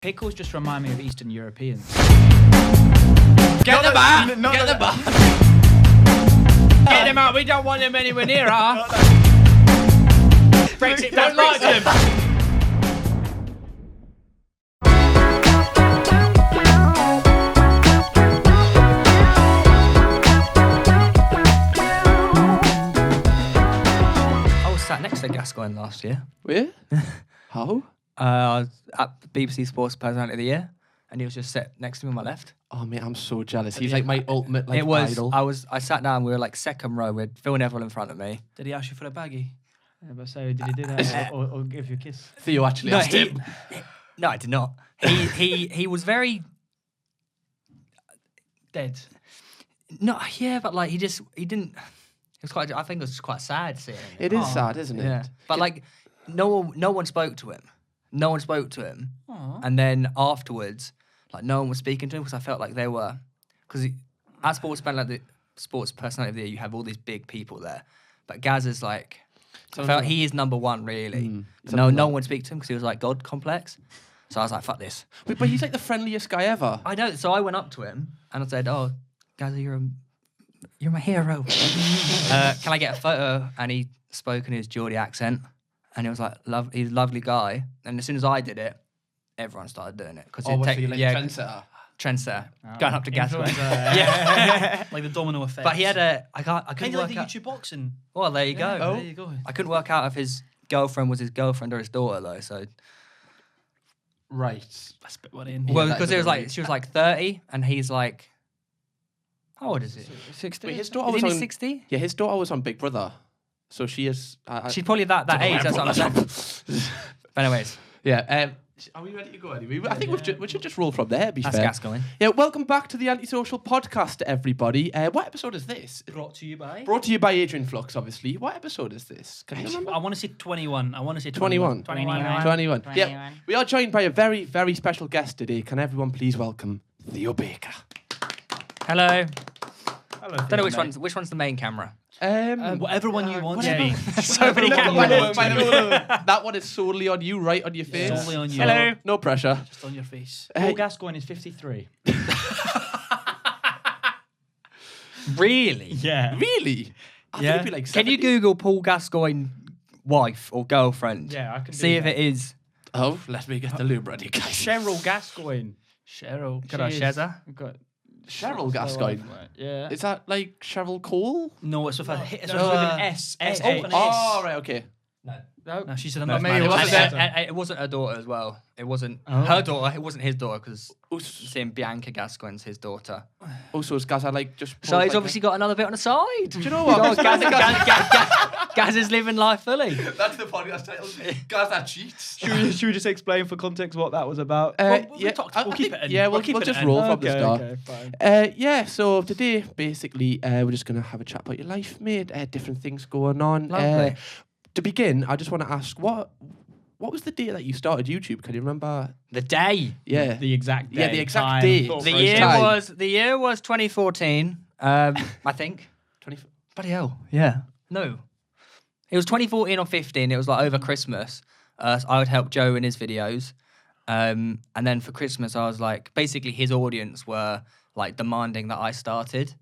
Pickles just remind me of Eastern Europeans. Get the bar! Get the bar! Get them out, we don't want them anywhere near us. Brexit don't like them. I was sat next to Gascoigne last year. Were you? How? I was at BBC Sports Personality of the Year, and he was just sat next to me on my left. Oh, mate, I'm so jealous. He's like my ultimate idol. I sat down, we were like second row, we had Phil Neville in front of me. Did he ask you for a baggie? Yeah, but so did he do that or give you a kiss? Theo actually asked him. No, I did not. He was very... Dead. No, yeah, but like he didn't... It was quite... I think it was quite sad seeing him. It is sad, isn't it? Yeah. But like, no one spoke to him. No one spoke to him. Aww. And then afterwards, like no one was speaking to him because I felt like they were... Because at Sports Personality of the Year, you have all these big people there. But Gaz is like... I felt he is number one, really. No one would speak to him because he was like God complex. So I was like, fuck this. Wait, but he's like the friendliest guy ever. I know. So I went up to him and I said, "Oh, Gaz, you're my hero. Can I get a photo?" And he spoke in his Geordie accent, and he was like, he's a lovely guy. And as soon as I did it, everyone started doing it because trendsetter. Trendsetter, going up to Gascoigne. Yeah. Like the domino effect. But he had I couldn't kind of work like the out. YouTube boxing. Well, there you go. Oh. There you go. I couldn't work out if his girlfriend was his girlfriend or his daughter though. So Right. That's a bit worrying. well, because it was like she was like 30 and he's like, how old is he? 60. Wait, his daughter Is was he on 60? Yeah, his daughter was on Big Brother, so she is. She's probably that age. That's what I'm saying. But anyways, Yeah. Are we ready to go anyway? I think we should just roll from there. To be that's fair. Gascoigne. Yeah. Welcome back to the Antisocial Podcast, everybody. What episode is this? Brought to you by... Brought to you by Adrian Flux, obviously. What episode is this? Can you remember? I want to say 21. 21. 21. Yeah. We are joined by a very, very special guest today. Can everyone please welcome Theo Baker? Hello. Hello, Don't know which one's the main camera. Whatever one you want. Jamie. So many By cameras. the way, that one is solely on you, right on your face. Solely on you. Hello. No pressure. Just on your face. Paul Gascoigne is 53. Really? Yeah. Really? I think Yeah. it'd be like Can 70. you Google Paul Gascoigne wife or girlfriend? Yeah, I can See do if that. it is. Oh, let me get the lube ready, guys. Cheryl Gascoigne. Cheryl. Good on Shezza. We've got Cheryl Gascoigne. Yeah. Is that like Cheryl Cole? No, it's with a hit. It's No, with with an an S. S. Oh, S. an S. Oh, right, okay. No. No, she's an No, enough maybe man. it wasn't And- that. and it wasn't her daughter as well. It wasn't Oh. her daughter. It wasn't his daughter because Also, seeing Bianca Gascoigne's his daughter. is Gaz, I like just. So he's obviously got another bit on the side. Do you know what? Gaz is living life fully. That's the podcast title. Gaz that cheats. Should we just explain for context what that was about? We'll keep it in. Yeah, we'll We'll keep it just in. roll from the start. Okay, fine. Yeah, so today, basically, we're just going to have a chat about your life, mate. Different things going on. Lovely. To begin, I just want to ask, what was the date that you started YouTube? Can you remember? The day. Yeah. The exact day. Yeah, the exact time, day. thought The process. year was 2014. I think. 20. Bloody hell. Yeah. No. It was 2014 or 15. It was like over Christmas. I would help Joe in his videos. And then for Christmas, I was like, basically his audience were like demanding that I started.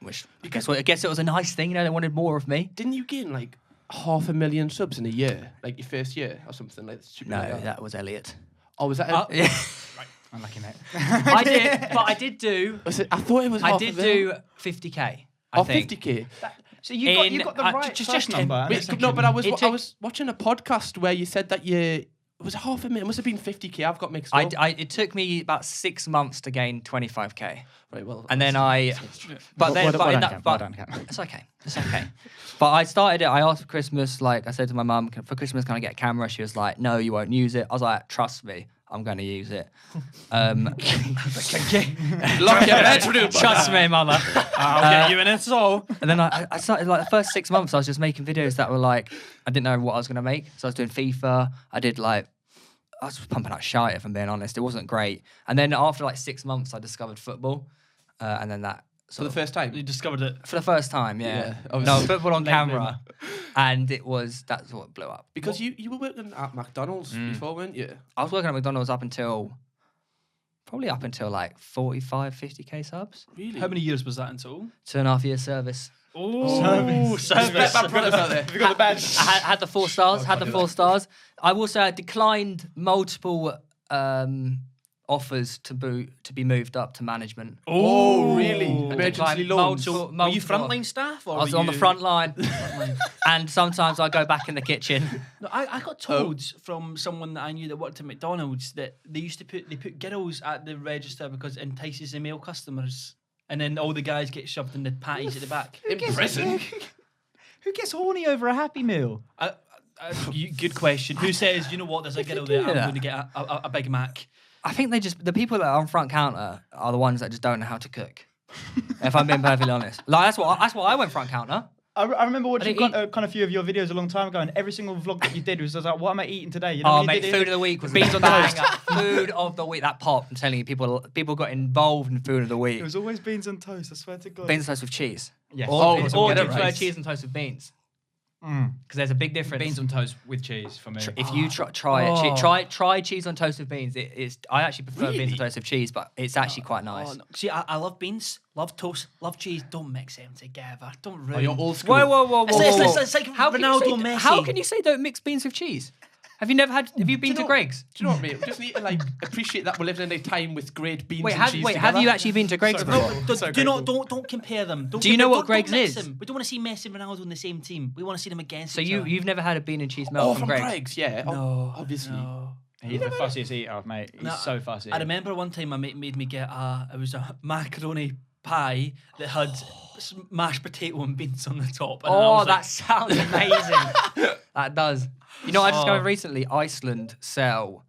Which I guess it was a nice thing. You know, they wanted more of me. Didn't you gain like 500,000 subs in a year? Like your first year or something like that? No, that was Elliot. Oh, was that? Yeah. Unlucky, mate. I did do. I thought it was. I did do 50k. I think. 50k. So you got the right just number. and Wait, the no, but I was It I was watching a podcast where you said that it was 500,000. It must have been 50k. I've got mixed up. It took me about 6 months to gain 25k. Right, well, And then I, but then, but in that, but it's okay, it's okay. But I started it. I asked for Christmas, like I said to my mum, for Christmas, can I get a camera? She was like, no, you won't use it. I was like, trust me, I'm going to use it. lock your bedroom. Trust me, mother. I'll get you in it, so. And then I started like the first 6 months, I was just making videos that were like, I didn't know what I was going to make. So I was doing FIFA. I was pumping out shite, if I'm being honest. It wasn't great. And then after like 6 months, I discovered football. And then that For the first time. You discovered it. for the first time, yeah. Yeah, no, football on camera. And that's what blew up. Because you were working at McDonald's before, weren't you? I was working at McDonald's probably up until like 45, 50k subs. Really? How many years was that in total? 2.5 years service. Oh, service. Have you got the badge? I had the 4 stars. Had the 4 stars. I will say I declined multiple offers to be moved up to management. Oh, really? I Emergency declined loans. Were you frontline staff? Or I was were on the you- front line, and sometimes I go back in the kitchen. No, I got told from someone that I knew that worked at McDonald's that they put girls at the register because it entices the male customers, and then all the guys get shoved in the patties at the back. In prison? Who gets horny over a Happy Meal? Good question. Who says, you know what, there's a girl there, I'm that. going to get a Big Mac. I think the people that are on front counter are the ones that just don't know how to cook. If I'm being perfectly honest, like that's what I went front counter. I remember watching didn't kind of a few of your videos a long time ago, and every single vlog that you did was like, "What am I eating today?" You know, Oh, when you mate, did food of the week was beans on bang toast. Food of the week. That popped. I'm telling you, people got involved in food of the week. It was always beans on toast. I swear to God. Beans and toast with cheese. Yes. Or Beans or on do you toast. prefer cheese and toast with beans? Because there's a big difference. Beans on toast with cheese for me. If you try it, try cheese on toast with beans. I actually prefer beans on toast with cheese, but it's actually quite nice. Oh, no. See, I love beans, love toast, love cheese. Don't mix them together. Don't ruin. Oh, you're old school. Whoa! It's like How can you Ronaldo, say- Messi. How can you say don't mix beans with cheese? Have you been to Greg's? Do you know what, mate? We just need to like appreciate that we're living in a time with great beans Wait, and cheese have together. you actually been to Greg's before? Don't compare them. Do you know what Greg's is? We don't want to see Messi and Ronaldo in the same team. We want to see them against So each other. you've never had a bean and cheese melt Oh, from from Greg's? Greg's, yeah. No, Obviously. no. He's the fussiest eater, mate. He's No, so fussy. I remember one time my mate made me get it was a macaroni pie that had mashed potato and beans on the top. And I Oh, was that like, sounds amazing. That does. You know, I discovered recently Iceland sell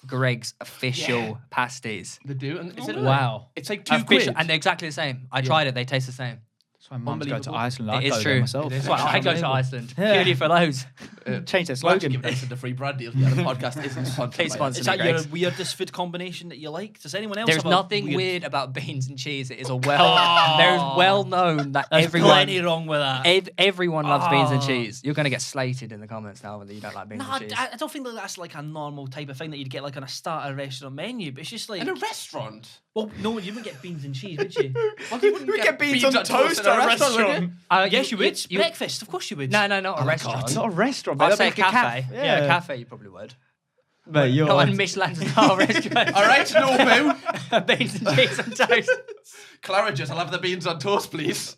Greg's official pasties. They do. And is it Wow. It's like £2. And they're exactly the same. I tried it. They taste the same. That's why mum's go to Unbelievable. Iceland. I'd It go is there true. myself. That's why I go to Iceland purely for those. Change their We're actually slogan. giving us the free brand deal. Yeah, the podcast isn't sponsored. Please by sponsor is me, that your Greg's. weirdest food combination that you like? Does anyone else There's have a nothing weird about beans and cheese. It is there's well known that There's everyone plenty wrong with that. everyone loves beans and cheese. You're gonna get slated in the comments now whether you don't like beans No, and cheese. I don't think that that's like a normal type of thing that you'd get like on a starter restaurant menu, but it's just like... In a restaurant? Well, no, you wouldn't get beans and cheese, would you? Well, you wouldn't We get beans on toast in at a restaurant. Yes, you would. Breakfast, of course you would. No, not a restaurant. It's not a restaurant. I'd That'd say be a like cafe. cafe. Yeah, a cafe you probably would. Mate, you're Not a Michelin star restaurant. All right, no boo. Beans and cheese on toast. Claridge's, I'll have the beans on toast, please.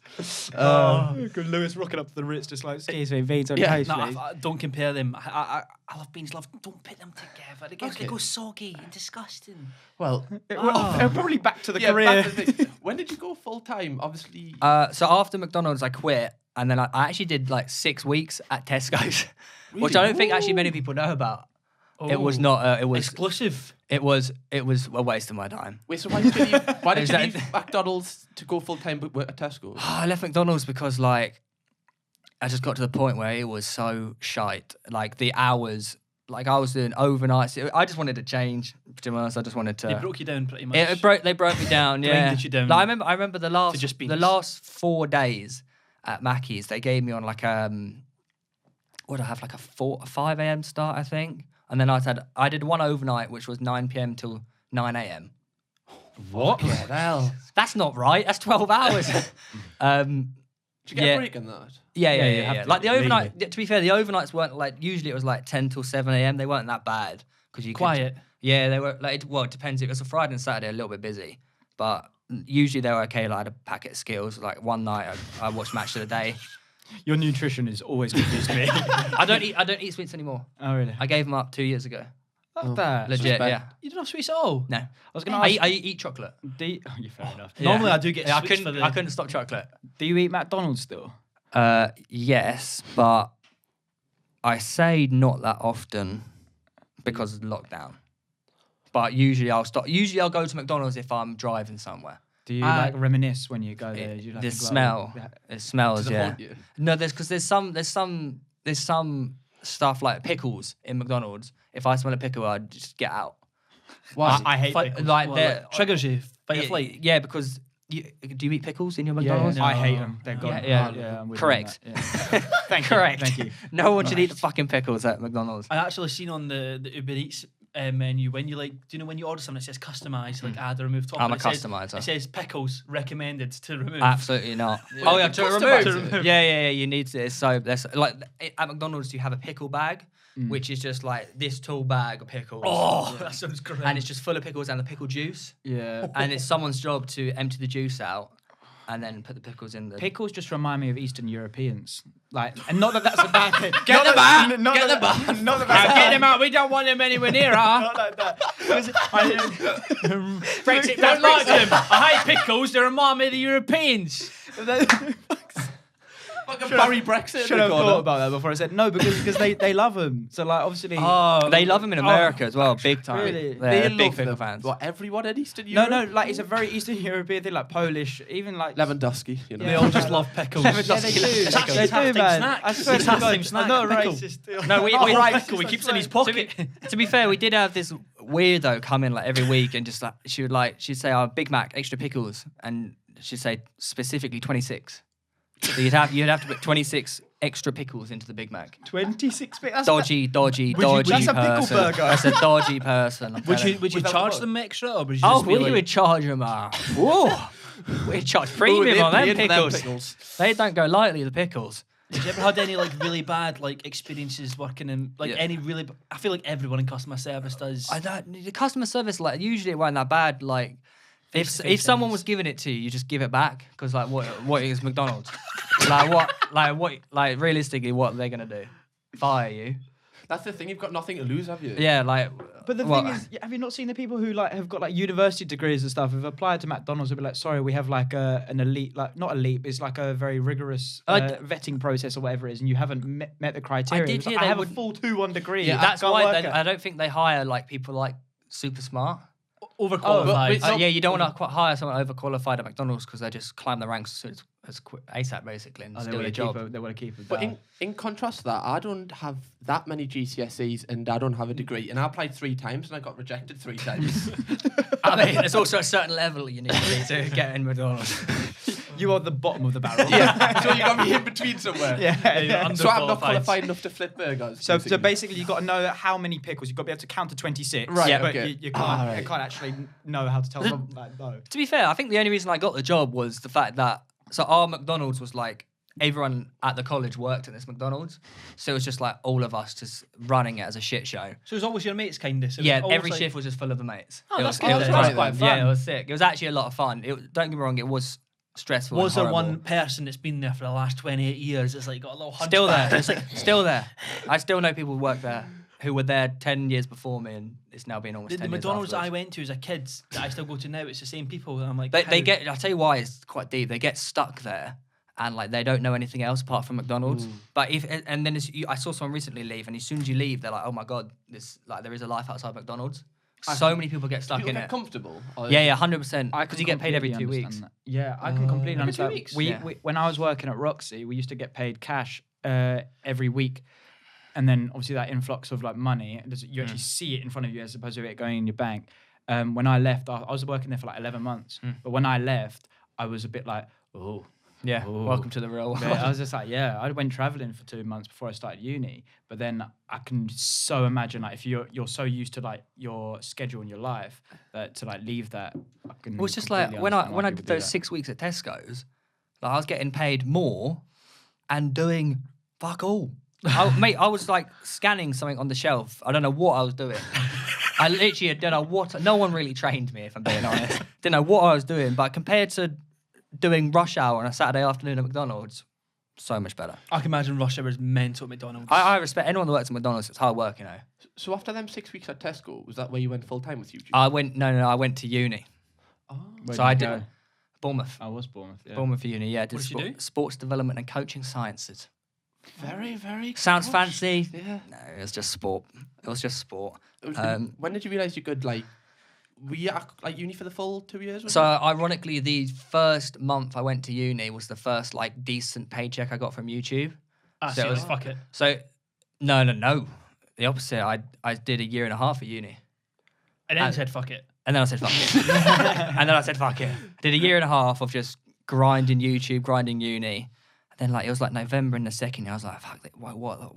Good Lewis rocking up to the Ritz, just like, excuse me, beans on Yeah. toast, No, please. don't compare them. I love beans. Don't put them together. They go soggy and disgusting. Well, Probably back to the yeah, career. back to the thing. When did you go full time? Obviously. So after McDonald's, I quit, and then I actually did like 6 weeks at Tesco's, which I don't think actually many people know about. It was not. It was exclusive. It was a waste of my time. Wait, so why did you Is leave McDonald's to go full time but work at Tesco? I left McDonald's because like I just got to the point where it was so shite. Like the hours, like I was doing overnights. I just wanted to change. To be honest, I just wanted to. They broke you down pretty much. They broke me down. Yeah, Grinded you down. Like, I remember the just beans. last 4 days at Mackey's. They gave me on like what did I have, like a 5 a.m. start, I think, and then I did one overnight, which was 9 p.m. till 9 a.m. What? Yeah, hell, that's not right. That's 12 hours. Did you get yeah. a break in that? Yeah. you have to, Like the overnight. legally. To be fair, the overnights weren't like. Usually it was like 10 till 7 a.m. They weren't that bad because you could- Quiet. Yeah, they were like. Well, it depends. If it was a Friday and Saturday, a little bit busy, but usually they were okay. Like I had a packet of Skittles. Like one night, I watched Match of the Day. Your nutrition is always confused me. I don't eat sweets anymore. Oh, really? I gave them up 2 years ago. Love that. Legit, bad. yeah. You don't have sweets at all. No, I was going to ask. I eat chocolate. Oh, yeah, fair enough. Normally I do get Yeah, sweets for the... I couldn't stop chocolate. Do you eat McDonald's still? Yes, but I say not that often because of lockdown. But usually I'll stop. Usually I'll go to McDonald's if I'm driving somewhere. Do you like reminisce when you go there? Do you like The think, like, smell, it smells. Does it Yeah. haunt you? No, there's some stuff like pickles in McDonald's. If I smell a pickle, I'd just get out. Why? I hate Like, pickles. like Well, they're- triggers you. Fight or yeah, flight. yeah, because Do you eat pickles in your McDonald's? no. I hate them. They're gone. Yeah. I'm with you on Correct. that, yeah. Thank you. Correct. Thank you. No one should eat the fucking pickles at McDonald's. I actually seen on the Uber Eats menu when you do you know when you order something it says customise, like add or remove topping. I'm a it says- customizer. It says pickles recommended to remove. Absolutely not. Oh yeah, to remove. Yeah. You need to. So there's like at McDonald's you have a pickle bag, which is just like this tall bag of pickles. Oh, that sounds great. And it's just full of pickles and the pickle juice. Yeah. And it's someone's job to empty the juice out and then put the pickles in the. Pickles just remind me of Eastern Europeans. Like, and not that that's a bad thing. Get them out! Get them Not that that's Get them out. We don't want them anywhere near us. Not like that. Brexit don't like them. I hate pickles. They remind me of the Europeans. Like a Barry Brexit. Should have thought about that before I said no, because they love them. So like obviously. They love them in America as well, big time. Really? They're They big love pickle them. fans. What, everyone in Eastern No, Europe? no, like it's a very Eastern European thing, like Polish, even like. Lewandowski, you know. They all just love pickles. Yeah, they do. It's actually They his do, half-time man. snack. I swear It's to his God, half-time snack. I'm not pickle. racist. No, we Pickle. He keeps it in his pocket. To be fair, we did have this weirdo come in like every week and just like she'd say, "Oh, Big Mac, extra pickles," and she'd say specifically 26. So you'd have to put 26 extra pickles into the Big Mac. 26 bit. That's Dodgy that's a pickle person. burger. That's a dodgy person. I'm Would telling you Without charge the them extra or would you Oh, just be we like, would charge them. Whoa, we'd charge premium on them pickles. They don't go lightly, the pickles. Have you ever had any like really bad like experiences working in like Yeah. any really? I feel like everyone in customer service does. I don't. The customer service, like usually it wasn't that bad. Like if someone was giving it to you, you just give it back because like what is McDonald's? like realistically, what are they gonna do? Fire you? That's the thing, you've got nothing to lose, have you? Yeah, like. But the what? thing is, have you not seen the people who like have got like university degrees and stuff? Have applied to McDonald's? They'll be like, sorry, we have like an elite, like not elite, it's like a very rigorous vetting process or whatever it is, and you haven't met the criteria. did It's like, hear I they have a would- full 2-1 degree. Yeah, I that's can't why work then it. I don't think they hire like people like super smart. Overqualified. but- Yeah, you don't want to hire someone overqualified at McDonald's because they just climb the ranks as quick ASAP basically and Oh, they steal want your to job. keep it. They want to keep it. But down. in contrast to that, I don't have that many GCSEs and I don't have a degree. And I applied 3 times and I got rejected 3 times. I mean, there's also a certain level you need to get in McDonald's. You are the bottom of the barrel. yeah, so you got me in between somewhere. yeah. So I'm not qualified enough to flip burgers. So basically, you've got to know how many pickles. You've got to be able to count to 26. Right, Yeah, but okay. you Ah, can't. right. You can't actually know how to tell them that. No. To be fair, I think the only reason I got the job was the fact that our McDonald's was like everyone at the college worked at this McDonald's, so it was just like all of us just running it as a shit show. So it was always your mates, kind of. So Yeah, almost every like- shift was just full of the mates. Oh, It that's was- good it was then. fun. That's quite fun. Yeah, it was sick. It was actually a lot of fun. Don't get me wrong, it was stressful. Was and there horrible. one person that's been there for the last 28 years? It's like got a little hunchback. Still there. It's like still there. I still know people who work there who were there 10 years before me, and it's now been almost The 10 years McDonald's I afterwards. went to as a kid that I still go to now, it's the same people. And I'm like, They how? get. I'll tell you why it's quite deep. They get stuck there, and like they don't know anything else apart from McDonald's. But I saw someone recently leave, and as soon as you leave, they're like, oh my god, there is a life outside McDonald's. So many people get stuck People in get it. comfortable. Or- Yeah, 100%. I Because can you get paid every 2 completely weeks. understand that. Yeah, I can completely Every 2 understand. weeks? We, Yeah. when I was working at Roxy, we used to get paid cash every week, and then obviously that influx of like money, you actually see it in front of you as opposed to it going in your bank. When I left, I was working there for like 11 months, but when I left, I was a bit like, oh. Yeah, Ooh. welcome to the real world. Yeah, I was just like, yeah, I went traveling for 2 months before I started uni. But then I can so imagine like if you're so used to like your schedule and your life that to like leave that. I can Well, it's just like completely when understand why I people did do those that. 6 weeks at Tesco's, like I was getting paid more and doing fuck all. Mate, I was like scanning something on the shelf. I don't know what I was doing. I literally don't know what. No one really trained me, if I'm being honest. Didn't know what I was doing, but compared to doing rush hour on a Saturday afternoon at McDonald's, so much better. I can imagine rush hour is mental at McDonald's. I respect anyone that works at McDonald's. It's hard work, you know. So after them 6 weeks at Tesco, was that where you went full time with YouTube? I went to uni. Where So I you did go? Bournemouth. I was Bournemouth. Yeah. Bournemouth uni, yeah. Did What did you do? sports development and coaching sciences. Very, very. Sounds gosh. fancy. Yeah. No, it was just sport. It was just sport. It was- Um, when did you realise you could like? Were you at like uni for the full 2 years? was So it? ironically, the first month I went to uni was the first like decent paycheck I got from YouTube. so it was- fuck it. So no. The opposite. I did a year and a half at uni. And then said, fuck it. And then I said, fuck it. And then I said, fuck it. Did a year and a half of just grinding YouTube, grinding uni. And then like it was like November in the second year. I was like, fuck,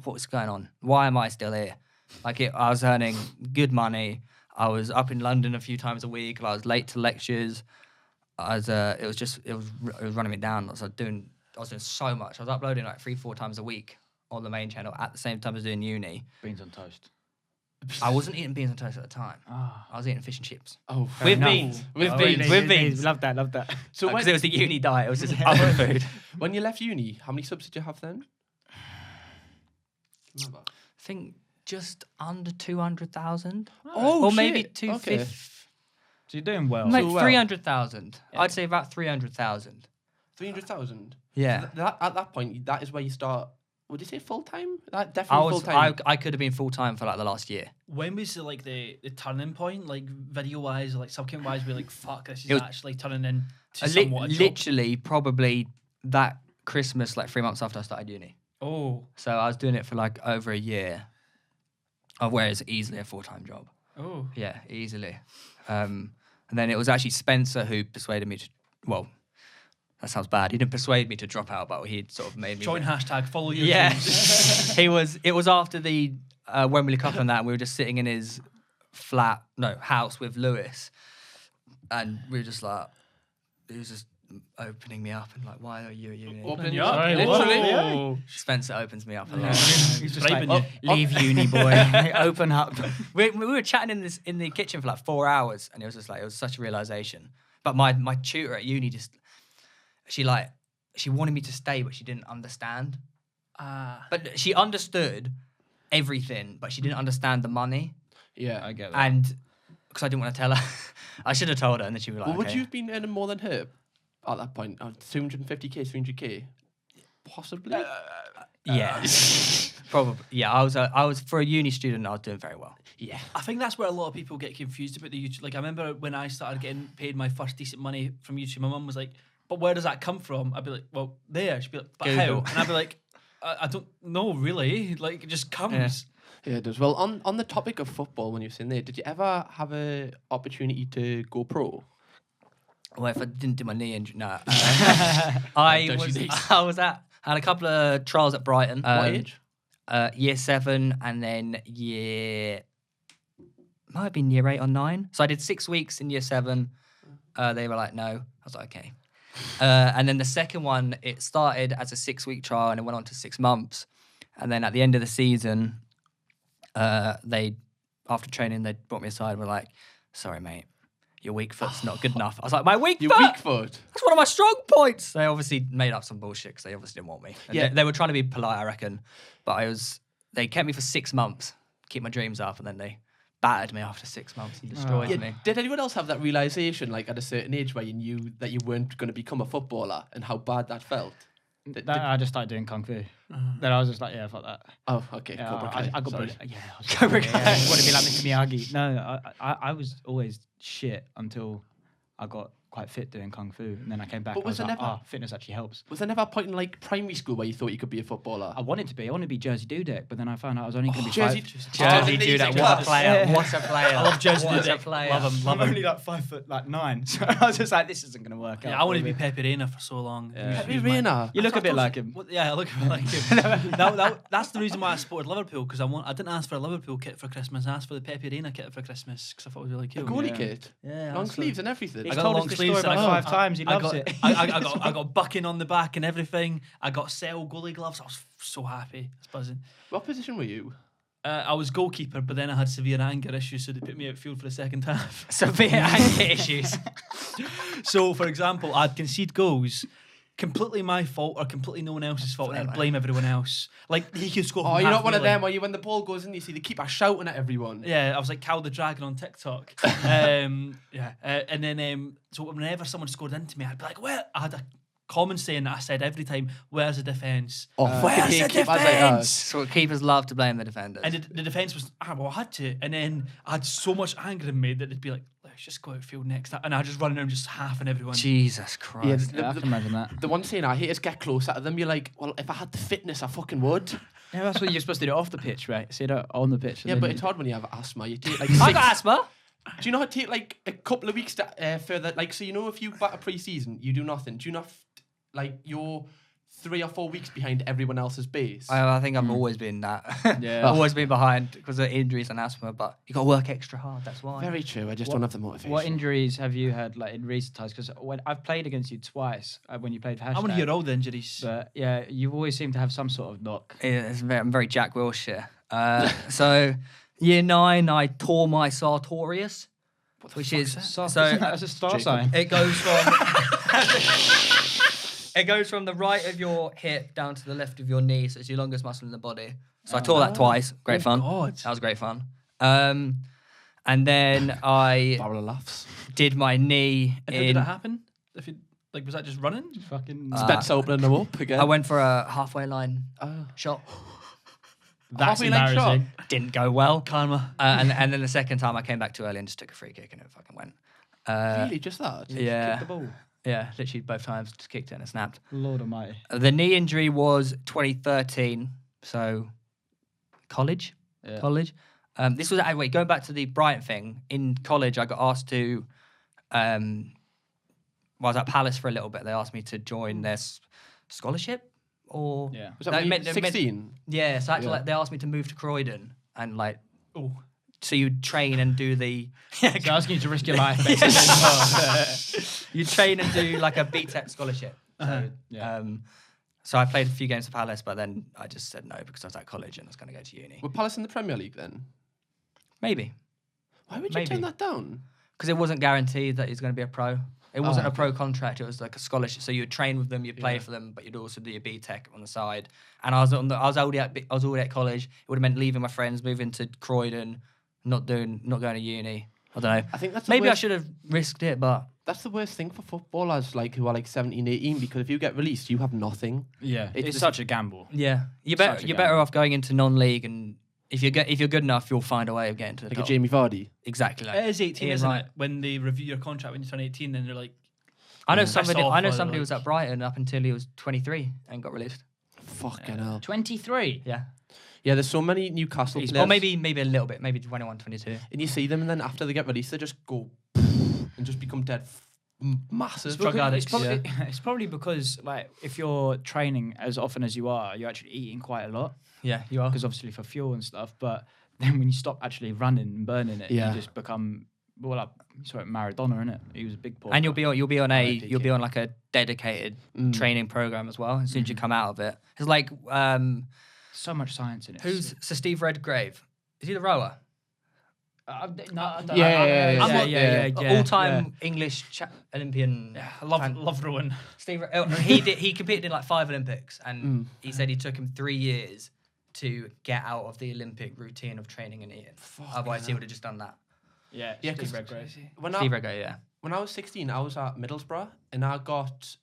what's going on? Why am I still here? Like I was earning good money. I was up in London a few times a week. I was late to lectures. It was running me down. I was doing so much. I was uploading like 3-4 times a week on the main channel at the same time as doing uni. Beans on toast. I wasn't eating beans on toast at the time. I was eating fish and chips. Oh, With enough. beans. With beans. Love that. So Because it was the uni diet. It was just other food. when you left uni, how many subs did you have then? Remember? I think just under 200,000. Oh, or maybe shit. 250. Okay. So you're doing well. Like well. 300,000. I'd say about 300,000. 300,000. Yeah. At that point, that is where you start. Would you say full time? That definitely full time. I could have been full time for like the last year. When was the turning point, like video wise, or like sub count wise? We're like, fuck, this is It was- actually turning into somewhat a job. Literally, probably that Christmas, like 3 months after I started uni. Oh, So I was doing it for like over a year. Where it's easily a full-time job. oh. Yeah, easily. And then it was actually Spencer who persuaded me to. Well, that sounds bad. He didn't persuade me to drop out, but he sort of made me. Join hashtag follow your Yeah, dreams. It was after the Wembley Cup and that. And we were just sitting in his house with Lewis, and we were just like, he was just opening me up and like, why are you at uni? Open Yeah. up. Sorry, Literally. whoa. Spencer opens me up a lot. He's just Bribing like, you. leave uni, boy. Open up. we were chatting in the kitchen for like 4 hours, and it was just like, it was such a realization. But my tutor at uni she wanted me to stay, but she didn't understand. But she understood everything, but she didn't understand the money. Yeah. I get that. And because I didn't want to tell her, I should have told her, and then she'd be like, Well, would okay. you have been earning more than her at that point? 250k, 300k? Possibly. Yeah, probably. Yeah, I was for a uni student. I was doing very well. Yeah. I think that's where a lot of people get confused about the YouTube. Like, I remember when I started getting paid my first decent money from YouTube, my mum was like, but where does that come from? I'd be like, well, there. She'd be like, but Google. how? And I'd be like, I don't know, really. Like, it just comes. Yeah, it does. Well, on the topic of football, when you were in there, did you ever have an opportunity to go pro? Well, if I didn't do my knee injury, no. I had a couple of trials at Brighton. What age? Year 7, and then might have been year 8 or 9. So I did 6 weeks in year 7. They were like, no. I was like, okay. And then the second one, it started as a 6-week trial and it went on to 6 months. And then at the end of the season, after training, they brought me aside and were like, sorry, mate, your weak foot's not good enough. I was like, my weak Your foot? weak foot. That's one of my strong points. They obviously made up some bullshit because they obviously didn't want me. And Yeah. they were trying to be polite, I reckon. But they kept me for 6 months, keep my dreams up, and then they battered me after 6 months and destroyed Yeah, me. did anyone else have that realization, like at a certain age, where you knew that you weren't going to become a footballer and how bad that felt? I just started doing kung fu. Then I was just like, yeah, fuck that. Oh, okay. Yeah, Cobra I Kai, got sorry. bullied. Yeah, I was Cobra Kai. I want to be like Mr. Miyagi. No, I was always shit until I got quite fit doing kung fu, and then I came back. But I was was like, there fitness actually helps. Was there never a point in like primary school where you thought you could be a footballer? I wanted to be. I wanted to be Jersey Dudek, but then I found out I was only going to be Jersey- Jersey dude, what a player. What a player. I love Jersey What a Dudek. player. Love him, love I'm him. only like 5'9", so I was just like, this isn't going to work out. Yeah, I wanted to for be me. Pepe Reina for so long. Yeah. Pepe Reina. You look a bit thought- like him. Yeah, I look a bit like him. That's the reason why I supported Liverpool, because I didn't ask for a Liverpool kit for Christmas. I asked for the Pepe Reina kit for Christmas because I thought it was really A cool. goalie Yeah. kit. Yeah, Long that's sleeves and everything. I He's got told long us this sleeves story and about 5 times. He loves it. I got bucking on the back and everything. I got Cell goalie gloves. I was so happy. I was buzzing. What position were you? I was goalkeeper, but then I had severe anger issues, so they put me outfield for the second half. Severe anger issues. So, for example, I'd concede goals, completely my fault or completely no one else's fault, and I'd blame everyone else. Like, he could score. Oh, from you're half not one of volley. them where you, when the ball goes in, you see the keeper shouting at everyone. Yeah, I was like Cal the Dragon on TikTok. And then so whenever someone scored into me, I'd be like, well, I had a common saying that I said every time, where's the defence? Oh, Where's fucking the keep defence? So keepers love to blame the defenders. And the defence was, well, I had to. And then I had so much anger in me that they'd be like, let's just go outfield next. And I'd just run around just half everyone. Jesus Christ. Yeah, Yeah, I can imagine that. The one saying I hate is get closer to them. You're like, well, if I had the fitness, I fucking would. Yeah, that's what you're supposed to do off the pitch, right? So you don't on the pitch. and Yeah, then but you- it's hard when you have asthma. You take like I got asthma. Do you not take like a couple of weeks to further? Like, so if you batter pre-season, you do nothing. Do you not like you're 3 or 4 weeks behind everyone else's base? I think I've always been that. Yeah. I've always been behind because of injuries and asthma, but you got to work extra hard. That's why. Very true. I just don't have the motivation. What injuries have you had like in recent times? Because when I've played against you twice when you played for Hashtag. I want to hear all the injuries. But yeah, you always seem to have some sort of knock. Yeah, I'm very Jack Wilshere. So year 9, I tore my sartorius, which is That's a star sign. it goes from it goes from the right of your hip down to the left of your knee, so it's your longest muscle in the body. So I tore that twice. Great fun. God. That was great fun. And then I Barrel of laughs. did my knee And how did in. it happen? If you like, was that just running? Fucking. Spence opening them up again. I went for a halfway line Oh. shot. That's Halfway line shot? embarrassing. Didn't go well. Karma. And then the second time I came back too early and just took a free kick and it fucking went. Really, just that? Yeah. Kick the ball. Yeah, literally both times just kicked it and it snapped. Lord Almighty. The knee injury was 2013, so college. Yeah. College. This was going back to the Brighton thing. In college, I got asked to. I was at Palace for a little bit. They asked me to join their scholarship, or Yeah. Was that No, when you meant- 16? yeah. So actually, Yeah. like, they asked me to move to Croydon and like, Oh, so you train and do the. So asking you to risk your life, basically. You train and do like a BTEC scholarship. So, Yeah. so I played a few games for Palace, but then I just said no because I was at college and I was going to go to uni. Were Palace in the Premier League then? Maybe. Why would you Maybe. turn that down? Because it wasn't guaranteed that he's going to be a pro. It wasn't a okay. pro contract. It was like a scholarship. So you'd train with them, you'd play for them, but you'd also do your BTEC on the side. And I was already at college. It would have meant leaving my friends, moving to Croydon, not going to uni. I don't know. I think that's Maybe I should have risked it, but That's the worst thing for footballers like who are like 17, 18, because if you get released, you have nothing. Yeah. It's It's just- such a gamble. yeah, you're Such a better gamble. off going into non-league, and if you're good enough, you'll find a way of getting to the Like top. a Jamie Vardy. Exactly. Like, it is 18, Ian isn't Wright. it? When they review your contract when you turn 18, then they're like, I know Pissed somebody. off I know by the, somebody who was like- at Brighton up until he was 23 and got released. Fucking hell. 23. Yeah, Yeah, there's so many Newcastle or players. maybe a little bit, maybe 21, 22. And you see them, and then after they get released, they just go and just become dead massive. Drug addicts. It's probably because like if you're training as often as you are, you're actually eating quite a lot Yeah, you are. because obviously for fuel and stuff. But then when you stop actually running and burning it, Yeah. you just become like Maradona, innit? He was a big porker. And you'll be on IDK. like a dedicated training program as well as soon as you come out of it. It's like so much science in it. who's Sir Steve Redgrave? Is he the rower? Yeah. All-time English Olympian. yeah, I love Rowan. Steve. He competed in like 5 Olympics, and he said he took him 3 years to get out of the Olympic routine of training and eating. Otherwise, he would have just done that. Yeah, Yeah, Steve 'cause Redgrave. Steve Redgrave, yeah. When I was 16, I was at Middlesbrough, and I got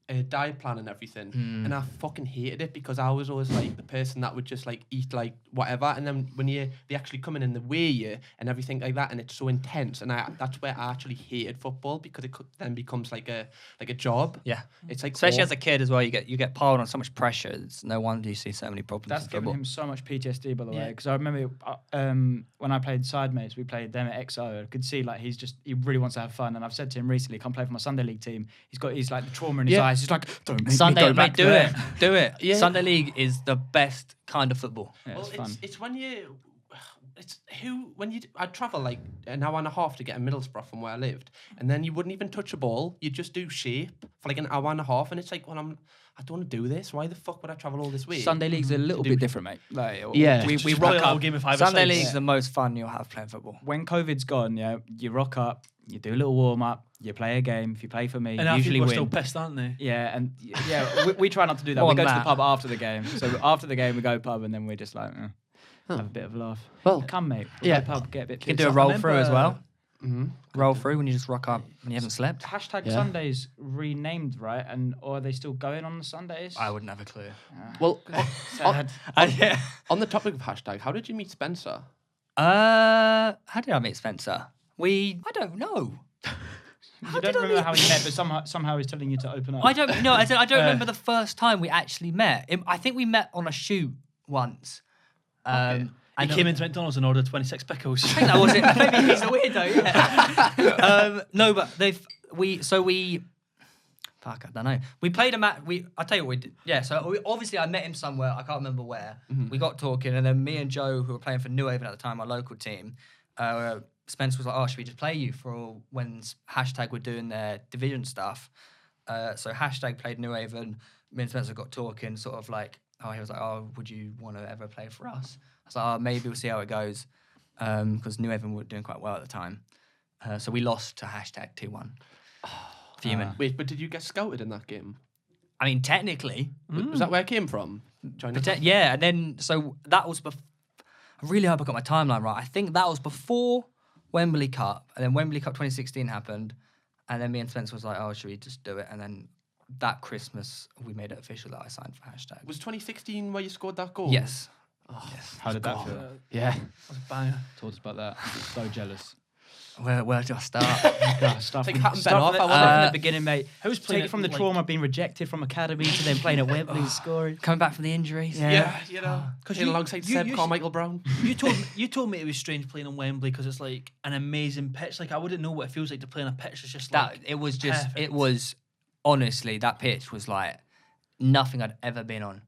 a diet plan and everything, and I fucking hated it because I was always like the person that would just like eat like whatever, and then when they actually come in and they weigh you and everything like that, and it's so intense, and that's where I actually hated football because it then becomes like a job. Yeah. It's like Especially as a kid as well, you get piled on so much pressure. It's no wonder you see so many problems That's in given football. him so much PTSD, by the way. Yeah. Because I remember when I played side mates, we played them at XO. I could see like he really wants to have fun. And I've said to him recently, come play for my Sunday league team. He's like the trauma in his Yeah. eyes. He's like, don't make Sunday, me go mate, back do there. it, do it. Yeah. Sunday league is the best kind of football. Yeah, well, it's fun. it's when I'd travel like an hour and a half to get to Middlesbrough from where I lived, and then you wouldn't even touch a ball. You'd just do shape for like an hour and a half, and it's like, well, I don't want to do this. Why the fuck would I travel all this way? Sunday league's a little bit different, mate. Like, Yeah. we Just rock play a little up. game of 5 Sunday a league's the most fun you'll have playing football. When COVID's gone, yeah, you rock up, you do a little warm up, you play a game. If you play for me, And our usually people are win. still pissed, aren't they? Yeah, and we try not to do that. More We go than to the that. pub after the game. So after the game, we go pub, and then we're just like, have a bit of a laugh. Well, Come, mate. We'll yeah. go pub, get a bit. You can do a pissed. roll remember- through as well. Mm-hmm. Roll through when you just rock up when you haven't slept. Hashtag Yeah. Sundays renamed, right? Or are they still going on the Sundays? I wouldn't have a clue. Well, Sad. Yeah. on the topic of hashtag, how did you meet Spencer? How did I meet Spencer? I don't know. You don't remember how he met, but somehow he's telling you to open up. I don't know. I don't remember the first time we actually met. I think we met on a shoot once. He came into McDonald's and ordered 26 pickles. I think that was it. Maybe he's a weirdo. Yeah. No, but fuck, I don't know. We played a match. I'll tell you what we did. Yeah, so obviously I met him somewhere. I can't remember where. We got talking, and then me and Joe, who were playing for New Haven at the time, our local team, Spence was like, "Oh, should we just play you for when Hashtag were doing their division stuff?" So Hashtag played New Haven. Me and Spencer got talking, sort of like, he was like, "Oh, would you want to ever play for us?" I was like, "Oh, maybe we'll see how it goes," because New Haven were doing quite well at the time. So we lost to Hashtag 2-1. Fuming. Wait, but did you get scouted in that game? I mean, technically. Was that where it came from? Yeah, and then, so that was I really hope I got my timeline right. I think that was before Wembley Cup, and then Wembley Cup 2016 happened, and then me and Spence was like, "Oh, should we just do it?" And then that Christmas, we made it official that I signed for Hashtag. Was 2016 where you scored that goal? Yes. Oh, Yes. How did that feel? Yeah. That was a banger. Told us about that. So jealous. Where do I start? Stuff Take Hatton Ben stuff off, from I the, wonder. from the beginning, mate. Who's playing Take it from the like- trauma of being rejected from academy to then playing at Wembley and scoring. Coming back from the injuries. Yeah, you know. Because Playing alongside Seb Carmichael Brown. You told me it was strange playing on Wembley because it's like an amazing pitch. Like I wouldn't know what it feels like to play on a pitch. It's just That like it was perfect. Honestly, that pitch was like nothing I'd ever been on.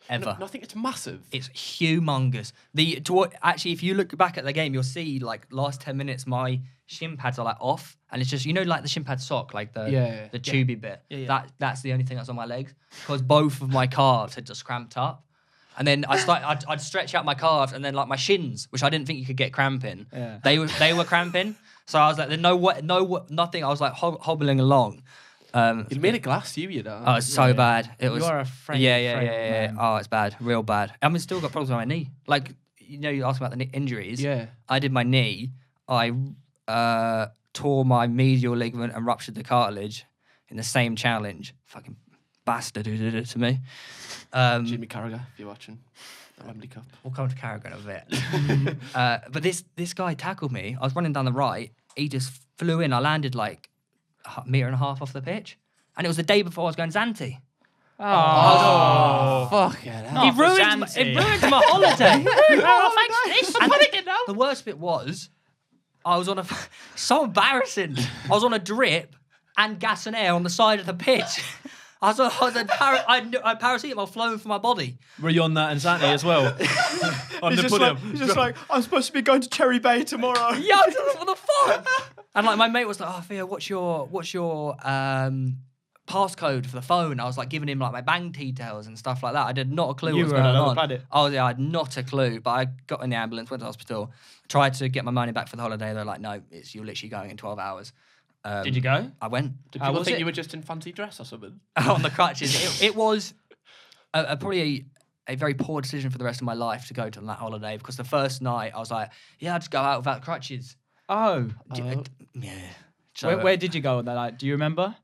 Ever. No, I think it's massive. It's humongous. Actually, if you look back at the game, you'll see like last 10 minutes, my shin pads are like off, and it's just like the shin pad sock, like the tubey bit. Yeah. That's the only thing that's on my legs because both of my calves had just cramped up, and then I'd stretch out my calves, and then like my shins, which I didn't think you could get cramping, they were cramping. So I was like, nothing. I was like hobbling along. You made a glass, you know. Oh, it's so bad. It was. You are a frail, yeah. man. Oh, it's bad, real bad. I mean, still got problems with my knee. Like, you asked about the injuries. Yeah. I did my knee. I tore my medial ligament and ruptured the cartilage in the same challenge. Fucking bastard who did it to me. Jimmy Carragher, if you're watching. That Wembley Cup. We'll come to Carragher in a bit. But this guy tackled me. I was running down the right. He just flew in. I landed like a metre and a half off the pitch. And it was the day before I was going Zante. Oh, fuck yeah. It ruined my holiday. And the worst bit was, I was on so embarrassing. I was on a drip and gas and air on the side of the pitch. I had paracetamol flowing from my body. Were you on that in Zante as well? On the podium. He's just like, I'm supposed to be going to Cherry Bay tomorrow. Yeah, I was like, what the fuck? And like my mate was like, "Oh, Theo, what's your passcode for the phone?" I was like giving him like my bank details and stuff like that. I did not a clue what was going on. I had not a clue, but I got in the ambulance, went to hospital, tried to get my money back for the holiday. They're like, "No, you're literally going in 12 hours." Did you go? I went. Did people think you were just in fancy dress or something? On the crutches. It was probably a very poor decision for the rest of my life to go to that holiday because the first night I was like, "Yeah, I'll just go out without crutches." Oh. Yeah. So, Where did you go on that night? Do you remember?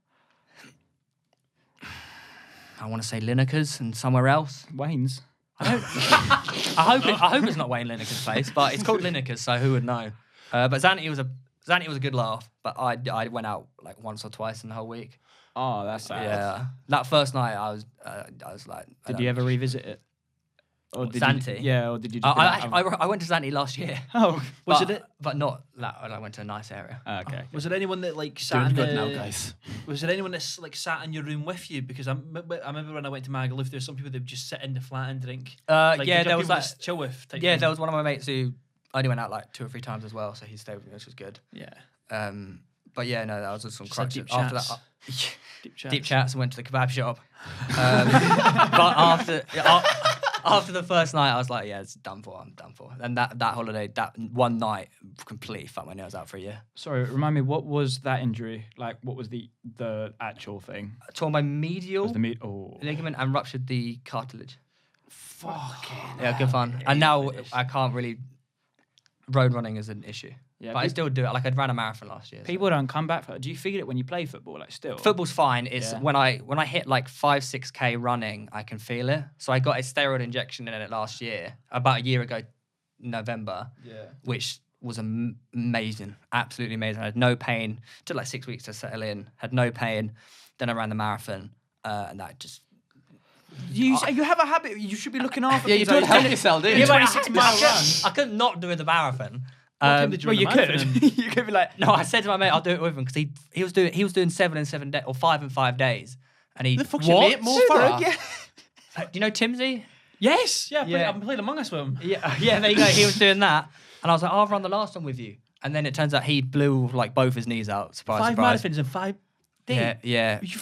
I want to say Lineker's and somewhere else. Wayne's. I hope it's not Wayne Lineker's place, but it's called Lineker's, so who would know? But Zante was a good laugh, but I went out like once or twice in the whole week. Oh, that's sad. Yeah, that first night I was like. Did you ever revisit it? Or did Zante? Or did you? Just I went to Zante last year. Oh, but not that. I went to a nice area. okay. Was there anyone that like sat Doing in good now, guys. Was there anyone that's like sat in your room with you? Because I remember when I went to Magaluf, there were some people that would just sit in the flat and drink. Like, Yeah, did you there have was people that. to chill with. Type Yeah, thing? there was one of my mates who only went out like 2 or 3 times as well, so he stayed with me, which was good. Yeah. But yeah, no, that was just some Just like crutches. deep After chats. that, deep chats and went to the kebab shop. But after the first night, I was like, yeah, it's done for. I'm done for. And that holiday, that one night, completely fucked my nails out for a year. Sorry, remind me, what was that injury? Like, what was the actual thing? I tore my medial Was the ligament and ruptured the cartilage. Fucking. Yeah, good fun. And now I can't really. Road running is an issue. Yeah, but I still do it. Like I ran a marathon last year. People don't come back. Do you feel it when you play football? Like still. Football's fine. It's when I hit like 5-6K running, I can feel it. So I got a steroid injection in it last year, about a year ago, November. Yeah. Which was amazing, absolutely amazing. I had no pain. Took like 6 weeks to settle in. Had no pain. Then I ran the marathon, and that just You have a habit. You should be looking after. Yeah, you things don't like help yourself, do you? Yeah, but 26 mile run. I couldn't not do the marathon. What time did you Well, run you the marathon could. in? You could be like, No, I said to my mate, I'll do it with him because he was doing 7 and 7 days or 5 and 5 days, and he The fuck's your mate? More Super, far? yeah. Do you know Timsy? Yes, yeah, Yeah. I played Among Us with him. Yeah, there you go. He was doing that, and I was like, I'll run the last one with you. And then it turns out he blew like both his knees out. Surprise, 5 surprise. marathons in 5 days. Yeah. You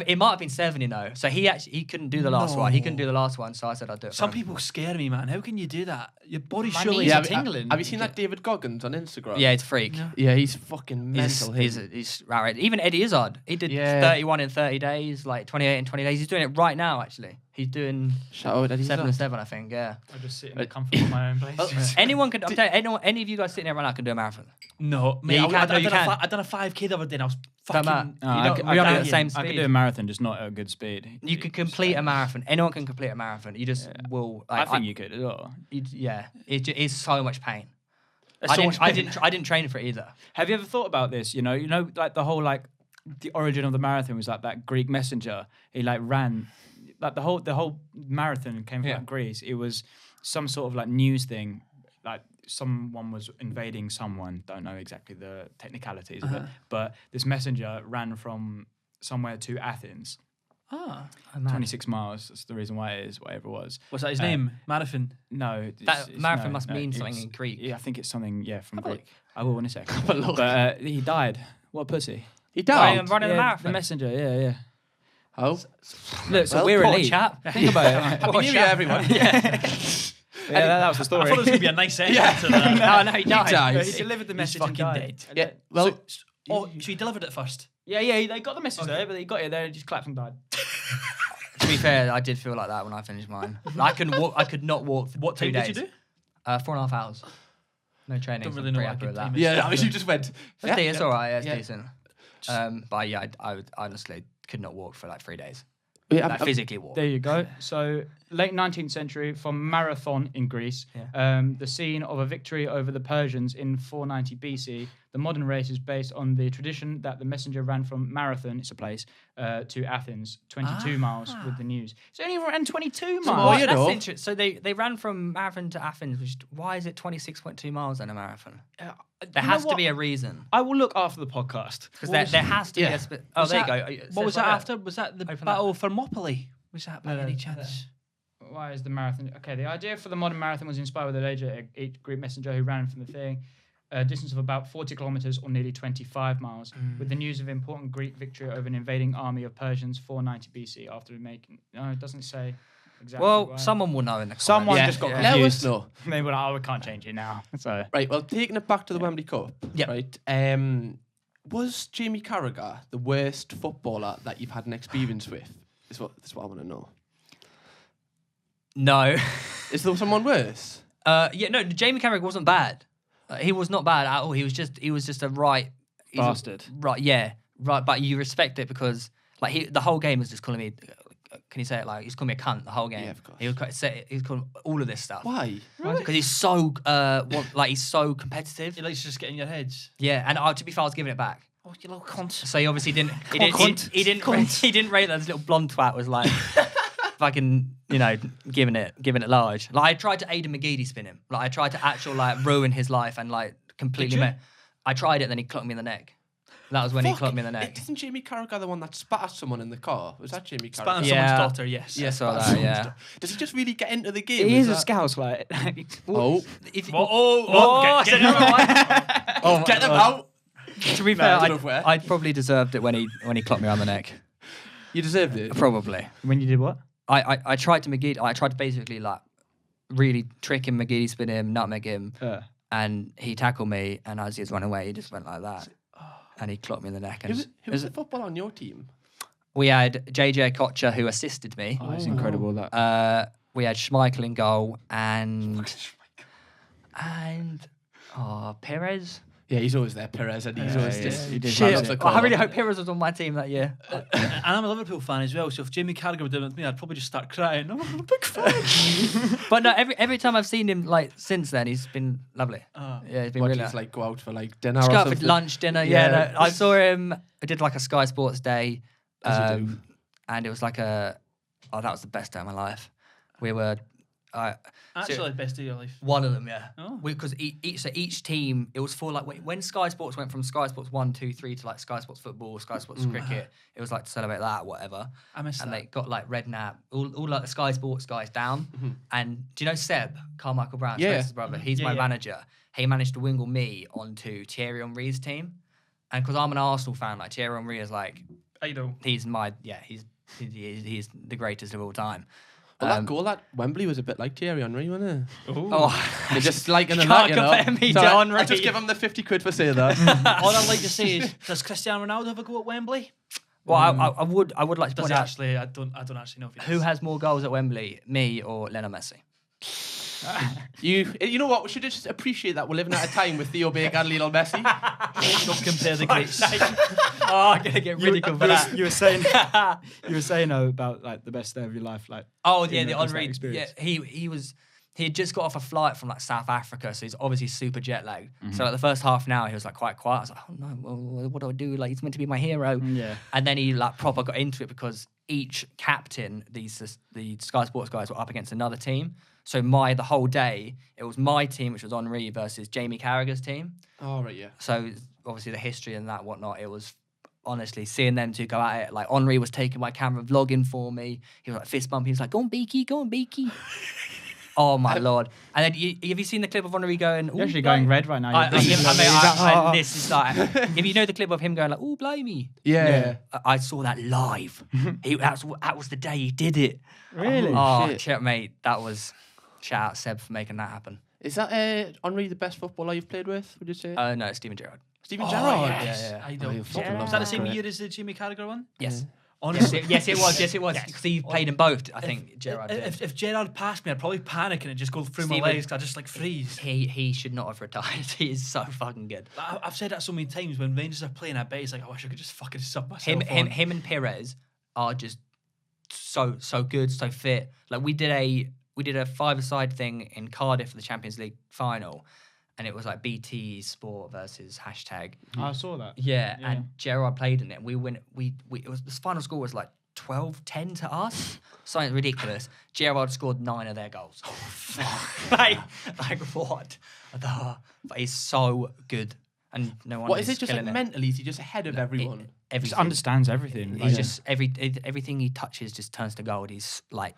It might have been 7, you know. So he couldn't do the last one. He couldn't do the last one, so I said I'd do it. Some for him. people scare me, man. How can you do that? Your body's My surely knees are have, tingling. have you seen that David Goggins on Instagram? Yeah, he's a freak. Yeah, he's fucking He's, mental. he's outrageous. Even Eddie Izzard, he did Yeah. 31 in 30 days, like 28 in 20 days. He's doing it right now, actually. He's doing Shout out Eddie 7 Izzard. and 7, I think. Yeah. I just sit in the comfort of my own place. Anyone can. I'm telling you, any of you guys sitting there right now can do a marathon. No, mate, you I can, no, you can. I done a 5K the other day and I was Don't fucking... matter. No, You I don't- could- we don't I do could- the same I could speed. do a marathon, just not at a good speed. You can complete a marathon. Anyone can complete a marathon. You just will. I Like, think you could as well. Yeah, it is so much pain. It's so much pain. I didn't train for it either. Have you ever thought about this? You know, like the whole like the origin of the marathon was like that Greek messenger. He like ran, like the whole marathon came from Yeah. like, Greece. It was some sort of like news thing, like someone was invading someone. Don't know exactly the technicalities of it, but this messenger ran from somewhere to Athens. Ah. 26 miles. That's the reason why it is whatever it was. What's that his name? Marathon. No, it's, That it's- marathon no, must no, mean something it's- in Greek. Yeah, I think it's something. Yeah, from Have a Greek. I will in a second. Have a look. But he died. What a pussy. He Running, died. running a Yeah, marathon. The messenger. Yeah. Oh, Look, so Well, we're poor elite. chap. Think about it. Happy New Year, everyone. Yeah, that was the I story. thought it was going to be a nice end to that. No, he died. died. He delivered the He's message fucking and died. dead. Yeah, well, So he delivered it first. Yeah, they got the message there, but he got it there and just clapped and died. To be fair, I did feel like that when I finished mine. I couldn't walk. I could not walk for What 2 time days. did you do? 4.5 hours. No training. Don't so really I'm know pretty what a happy good with that. time is. yeah, I mean, you just went. It's alright. Yeah, it's Yeah. decent. But yeah, I honestly could not walk for like 3 days. Yeah, Like physically walk. There you go. So, late 19th century from Marathon in Greece, the scene of a victory over the Persians in 490 BC. The modern race is based on the tradition that the messenger ran from Marathon, it's a place, to Athens, 22 miles with the news. So, he only ran 22 miles. Well, you that's know. interesting. So they ran from Marathon to Athens. Why is it 26.2 miles in a marathon? There you know has to what? be a reason. I will look after the podcast. Because there has to be a... Oh, Was there you that- go. It What was says that right after? Was that the Open Battle of Thermopylae? Was that by any chance? Why is the marathon? Okay, the idea for the modern marathon was inspired by the later Greek messenger who ran from the thing, a distance of about 40 kilometers or nearly 25 miles, with the news of important Greek victory over an invading army of Persians 490 BC after making. No, it doesn't say exactly. Well, why. someone will know in the comments. Someone Yeah. just got Let us confused. know. They were like, "Oh, we can't change it now." So Right, well, taking it back to the Wembley Cup. Yep. Right. Was Jamie Carragher the worst footballer that you've had an experience with? Is what I want to know. No. Is there someone worse? Yeah, no, Jamie Carragher wasn't bad. He was not bad at all. He was just a right... he's a- Bastard. right, yeah. Right, but you respect it because like the whole game was just calling me... Can you say it like... He's calling me a cunt the whole game. Yeah, of course. He was calling all of this stuff. Why? Because he's so... he's so competitive. He likes to just get in your heads. Yeah, and to be fair, I was giving it back. Oh, you little cunt. So he obviously didn't... He didn't rate that this little blonde twat was like... fucking, giving it large. Like I tried to Aidan McGeady spin him. Like I tried to actually ruin his life and like completely. Did you? I tried it, then he clocked me in the neck. That was when he clocked me in the neck. Isn't Jamie Carragher the one that spat at someone in the car? Was that Jamie Spat Carragher? on Yeah. someone's daughter, yes. Yeah, saw spat at that. someone's Yeah. daughter. Does he just really get into the game? he is a that- scouse, like. Oh, If, Get another one. Oh, get them out! To be fair, I don't know where. I probably deserved it when he clocked me around the neck. You deserved it. Probably. When you did what? I tried to McGeady. I tried to basically like really trick him, McGeady spin him, nutmeg him. And he tackled me, and as he was running away, he just went like that, and he clocked me in the neck. And Who was the footballer on your team? we had JJ Kocher who assisted me. Oh, it's incredible that. We had Schmeichel in goal, and Perez. Yeah, he's always there, Perez, and he's always just he did shit. love it. I really hope Perez was on my team that year. And I'm a Liverpool fan as well, so if Jamie Carragher were doing it with me, I'd probably just start crying. I'm a big fan. But no, every time I've seen him like since then, he's been lovely. Yeah, he's been What, really just nice. like go out for like dinner Just or go out something? for lunch, dinner. Yeah. Yeah, no, I saw him. I did like a Sky Sports day, As you do. and it was like a Oh, that was the best day of my life. We were. Actually, best day of your life. One of them, yeah. Oh. Because each team, it was for like when Sky Sports went from Sky Sports 1, 2, 3 to like Sky Sports Football, Sky Sports Cricket. It was like to celebrate that, whatever. I missed and that. they got like Redknapp, all like the Sky Sports guys down. And do you know Seb, Carmichael Brown, Spencer's brother? He's my manager. He managed to wingle me onto Thierry Henry's team, and because I'm an Arsenal fan, like Thierry Henry is like, I know. he's the greatest of all time. Well, that goal at Wembley was a bit like Thierry Henry, wasn't it? Oh, They're just like in the Can't that, you know. compare me to Sorry, Henry. I'll just give him the 50 quid for saying that. All I'd like to say is, does Cristiano Ronaldo have a go at Wembley? well, I would like to Does point he out actually? I don't actually know if he does. who has more goals at Wembley, me or Lionel Messi. You know what? We should just appreciate that we're living at a time with Theo Baker and Lionel Messi. Don't compare the greats. Oh, I'm gonna get ridiculed for that. You were saying about like the best day of your life, like. Oh yeah, you the know, just that Henry. Yeah, experience. he had just got off a flight from like South Africa, so he's obviously super jet lagged. So like the first half an hour, he was like quite quiet. I was like, oh no, well, what do I do? Like he's meant to be my hero. Yeah. And then he like proper got into it because each captain, the Sky Sports guys were up against another team. So the whole day, it was my team, which was Henry versus Jamie Carragher's team. Oh, right, yeah. So obviously the history and that whatnot, it was honestly seeing them two go at it. Like Henry was taking my camera, vlogging for me. He was like fist bumping. He was like, "Go on, Beaky, go on, Beaky." Oh my lord! And then have you seen the clip of Henry going? You're actually going red right now. This is like, if you know the clip of him going like, "Oh, blimey." Yeah. I saw that live. That was the day he did it. Really? Oh, shit. shit, mate. That was shout out Seb for making that happen. Is that Henry the best footballer you've played with, would you say? No, it's Steven Gerrard. Stephen Gerrard? Yeah. I Oh, don't. you fucking love Was that the that same guy. year as the Jimmy Carragher one? Yes. Honestly, Yes, it was. Yes, it was. Because he played in both. I think Gerrard did. If Gerrard passed me, I'd probably panic and it'd just go through my Steven- legs. 'Cause I just like freeze. He should not have retired. He is so fucking good. I've said that so many times when Rangers are playing. I bet he's like, I wish I could just fucking sub myself. Him and Perez are just so good, so fit. Like we did a five-a-side thing in Cardiff for the Champions League final, and it was like BT Sport versus hashtag. I saw that. Yeah, Yeah. and Gerrard played in it. We win. We it was the final score was like 12-10 to us. Something ridiculous. Gerrard scored 9 of their goals. like what? But he's so good, and no one. What is it? Just like killing it. mentally, is he just ahead of everyone? Just Everything. understands everything. He's like- just everything he touches just turns to gold. He's like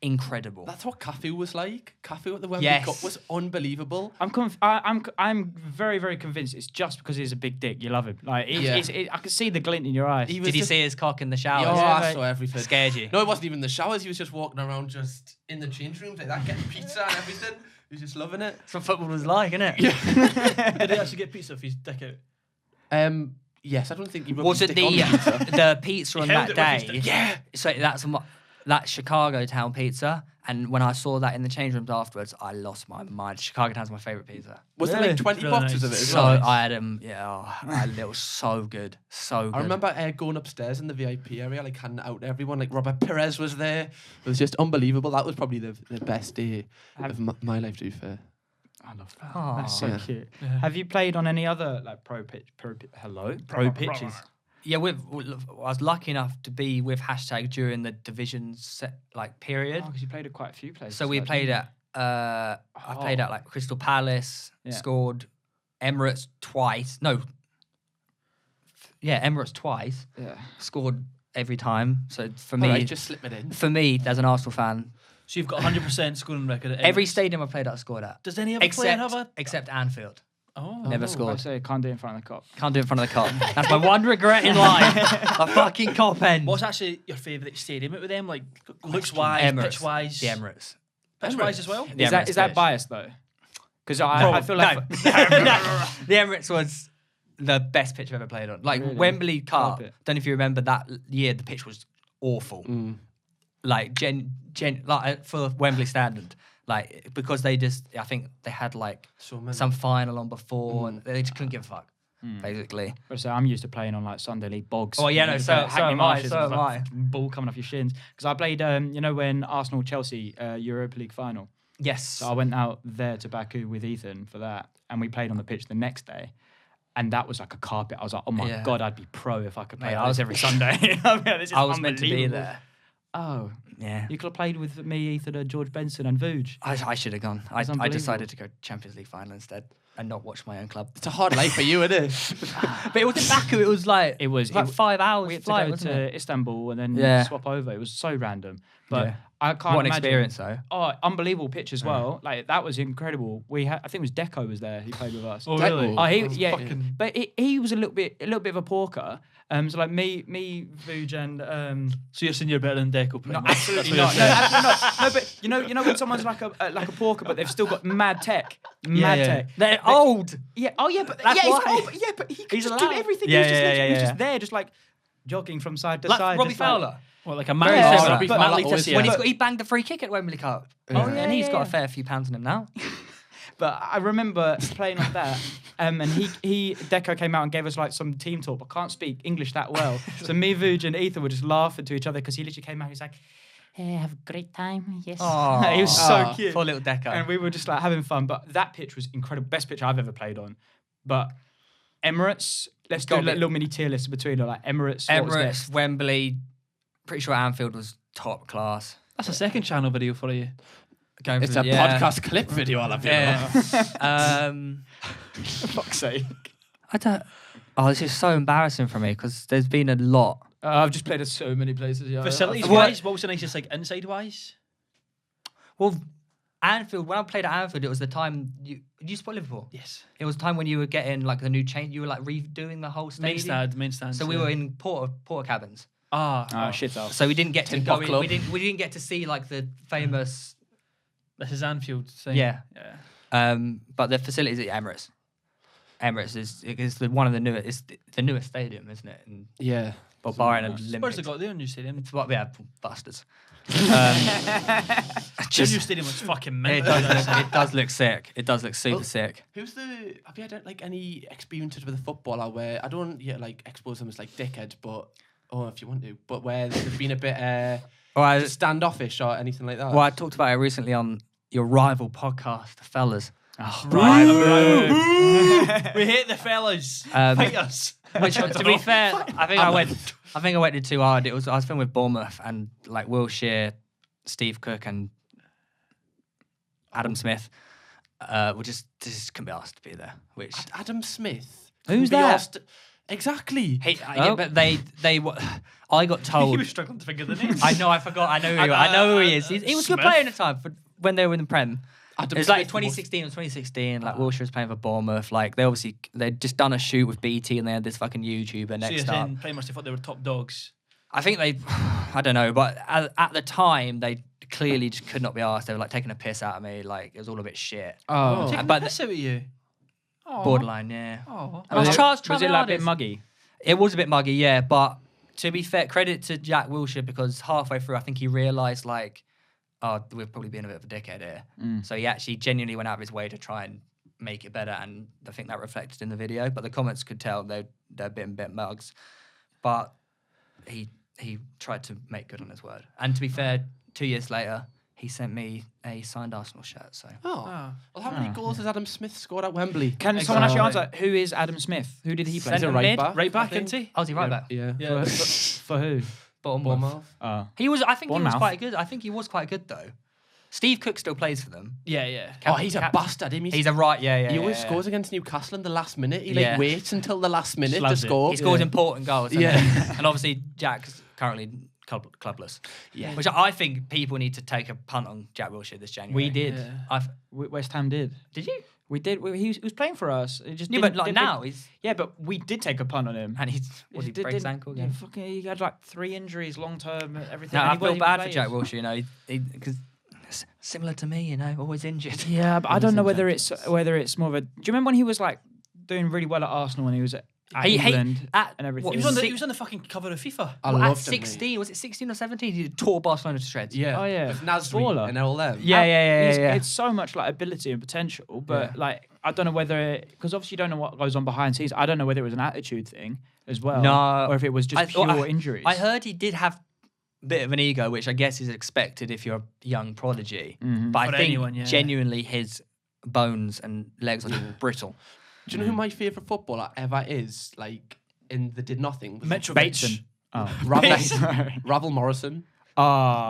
incredible. That's what Cafu was like. Cafu at the Wembley Yes. Cup was unbelievable. I'm very, very convinced it's just because he's a big dick. You love him. Like Yeah. I can see the glint in your eyes. He was Did you just- see his cock in the shower? Oh, Yeah, I mate. saw everything. Scared you? No, it wasn't even the showers. He was just walking around just in the change rooms like that, getting pizza and everything. He was just loving it. That's what football was like, isn't it? Did he actually get pizza if he's dick out? Yes, I don't think he rubbed Was his it dick on pizza. the pizza on held that it with his day? dick. Yeah. So that's Chicago Town pizza, and when I saw that in the change rooms afterwards, I lost my mind. Chicago Town's my favorite pizza. Was there Really? like 20 Really boxes nice. of it as So well? I had them. It was so good, so good. I remember going upstairs in the VIP area, like handing it out to everyone. Like Robert Perez was there. It was just unbelievable. That was probably the best day of my life, to be fair. I love that. Aw. That's so Yeah. cute. Yeah. Have you played on any other like pro pitches? Yeah, I was lucky enough to be with hashtag during the division period. Oh, because you played at quite a few places. So we like, played didn't at I played at like Crystal Palace, Yeah. scored Emirates twice. No. Yeah, Emirates twice. you? Yeah. Scored every time. So for me, Alright, just slip it in. as an Arsenal fan, So you've got 100% scoring record at every Emirates. stadium I played at I scored at. Does any other player have a? Except Anfield. Oh, Never I scored. say can't do it in front of the cop. Can't do it in front of the cop. That's my one regret in life. A fucking cop end. What's actually your favourite stadium with them? Like looks wise, Emirates. pitch wise, The Emirates. pitch wise as well. The Is that Emirates is that pitch. biased though? Because I feel like The Emirates was the best pitch I've ever played on. Like Really? Wembley Cup. Carpet. Don't know if you remember that year. The pitch was awful. Like like for Wembley standard. Like because I think they had like So many. some final on before, and they just couldn't give a fuck. Basically. So I'm used to playing on like Sunday League bogs. Oh, yeah, no, Just so- like so Hackney am I, Marshes so with, am like, I. Ball coming off your shins. Because I played, when Arsenal Chelsea Europa League final. Yes. So I went out there to Baku with Ethan for that, and we played on the pitch the next day. And that was like a carpet. I was like, oh my Yeah. God, I'd be pro if I could play Mate, like this every Sunday. I mean, this is I was meant to be unbelievable. there. Oh, Yeah. you could have played with me, Ethan, George Benson, and Vooge. I should have gone. I unbelievable. decided to go Champions League final instead and not watch my own club. It's a hard life for you, isn't it? But it was in Baku. It was like It 5 hours We had flight, to go wasn't to it? Istanbul and then Yeah. swap over. It was so random, but Yeah. I can't What an imagine. experience, though. Oh, unbelievable pitch as well. Like that was incredible. I think it was Deco was there. He played with us. Oh, really? Oh, he That's yeah, fucking- but he was a little bit of a porker. So like me, Vooge, and So you're saying you're better than Deco? no, absolutely not. No, absolutely not. No, but you know when someone's like a porker, but they've still got mad tech, mad yeah. tech. They're old. Yeah. Oh yeah, but That's yeah, why. he's old, but yeah, but he could He's just do allowed. everything. Yeah, he was just, yeah, literally- yeah, he was yeah. just there, just like jogging from side to Like side. Robbie just like- Fowler. Well, like a Very Matt similar. Robbie But- Matt like- Letizia. When he banged the free kick at Wembley Cup. Yeah. And he's got yeah. a fair few pounds in him now. But I remember playing like that, and he Deco came out and gave us like some team talk. I can't speak English that well, so me, Vooge, and Ethan were just laughing to each other because he literally came out. He was like, "Hey, have a great time." Yes, Aw. he was so Aw, cute, poor little Deco. and we were just like having fun. But that pitch was incredible, best pitch I've ever played on. But Emirates, let's do a Gotta be- little mini tier list between like Emirates. what was Emirates, next? Wembley. Pretty sure Anfield was top class. That's a second channel video for you. Going It's for a the- yeah. podcast clip video, I'll have you know. Yeah. For fuck's sake. I don't. Oh, this is so embarrassing for me because there's been a lot. I've just played at so many places. Yeah, Facilities What- wise, what was the nicest like inside wise? Well, Anfield. When I played at Anfield, it was the time you support Liverpool. Yes. It was the time when you were getting like the new change. You were like redoing the whole stadium. Main stand. So we were in porter cabins. Oh, shit off. So we didn't get to Tin go Pot in. Club. We didn't get to see like the famous. This is Anfield thing. Yeah. Yeah. But the facilities at Emirates. Emirates is one of the newest. It's the newest stadium, isn't it? And Yeah. Barring and Spurs Olympics. have got their new stadium. It's what, yeah, bastards. Their new stadium was fucking It mental. it does look sick. It does look super Well, sick. Have you had like any experiences with a footballer where I don't like expose them as like dickheads, but if you want to, but where they've been a bit standoffish or anything like that? Well, I talked about it recently on your rival podcast, The Fellas. Right. We hate the fellas. Um, Fight us. Which, to be fair, I think I went too hard. I was filming with Bournemouth and like Will Shear, Steve Cook, and Adam Smith. We just couldn't be asked to be there. Which Adam Smith. Who's Be that? asked- Exactly. yeah, but they I got He told. was struggling to figure the name. I know. I forgot. I know who. I know who he is. He was a good Smith? player at the time for when they were in the Prem. Adam It was like Smith was- 2016 or 2016. Like Wilshere was playing for Bournemouth. Like they'd just done a shoot with BT and they had this fucking YouTuber So you're next up. saying pretty much they thought they were top dogs. I think I don't know, but at the time they clearly just could not be asked. They were like taking a piss out of me. Like it was all a bit shit. Oh. Taking but the piss out of you. Aw. Borderline, yeah. Oh. I was Was it like a bit muggy? It was a bit muggy, yeah. But to be fair, credit to Jack Wilshere because halfway through, I think he realised like, oh, we're probably being a bit of a dickhead here. So he actually genuinely went out of his way to try and make it better, and I think that reflected in the video. But the comments could tell they're being a bit mugs. But he tried to make good on his word. And to be fair, 2 years later, he sent me a signed Arsenal shirt. So Ah. Well, how many goals has Adam Smith scored at Wembley? Can someone actually answer? Who is Adam Smith? Who did he play? He's a Centre right mid? back. Right I back, think. isn't he? I was he right back. Yeah. Yeah. For who? Bournemouth. Oh. He was. I think he was Bournemouth. quite good. I think he was quite good though. Steve Cook still plays for them. Yeah, yeah. Oh, he's a bastard. He's a right. Yeah. He always yeah. scores against Newcastle in the last minute. He Yeah. like waits until the last minute to Slabs it. score. He scores important goals. Yeah. And obviously Jack's currently clubless. Yeah. Which I think people need to take a punt on Jack Wilshere this January. We did. Yeah. West Ham did. Did you? We did. He was playing for us. It just Yeah, didn't- but like didn't- now he's Yeah, but we did take a punt on him. and he's was he It break his didn't- ankle yeah, again? fucking, he had like 3 injuries, long term, everything. No, and I he feel wasn't bad even for Jack playing. Wilshere. You know, because similar to me. You know, always injured. Yeah, but I don't know whether it's more of a. Do you remember when he was like doing really well at Arsenal when he was at England at- and everything? what, He was Six- on the fucking cover of FIFA. I Well, loved at him, mate. 16, was it 16 or 17? He tore Barcelona to shreds. Yeah. Oh, yeah. With Nasri Baller. and all them. Yeah. yeah. It's so much like ability and potential, but like I don't know whether because obviously you don't know what goes on behind the scenes. I don't know whether it was an attitude thing as well, No. or if it was just pure injuries. I heard he did have a bit of an ego, which I guess is expected if you're a young prodigy. But For I think anyone, yeah. genuinely his bones and legs are little. Do you know who my favourite footballer ever is? Like in the did nothing. Mitrovic. Bateson. Oh, Ravel Morrison.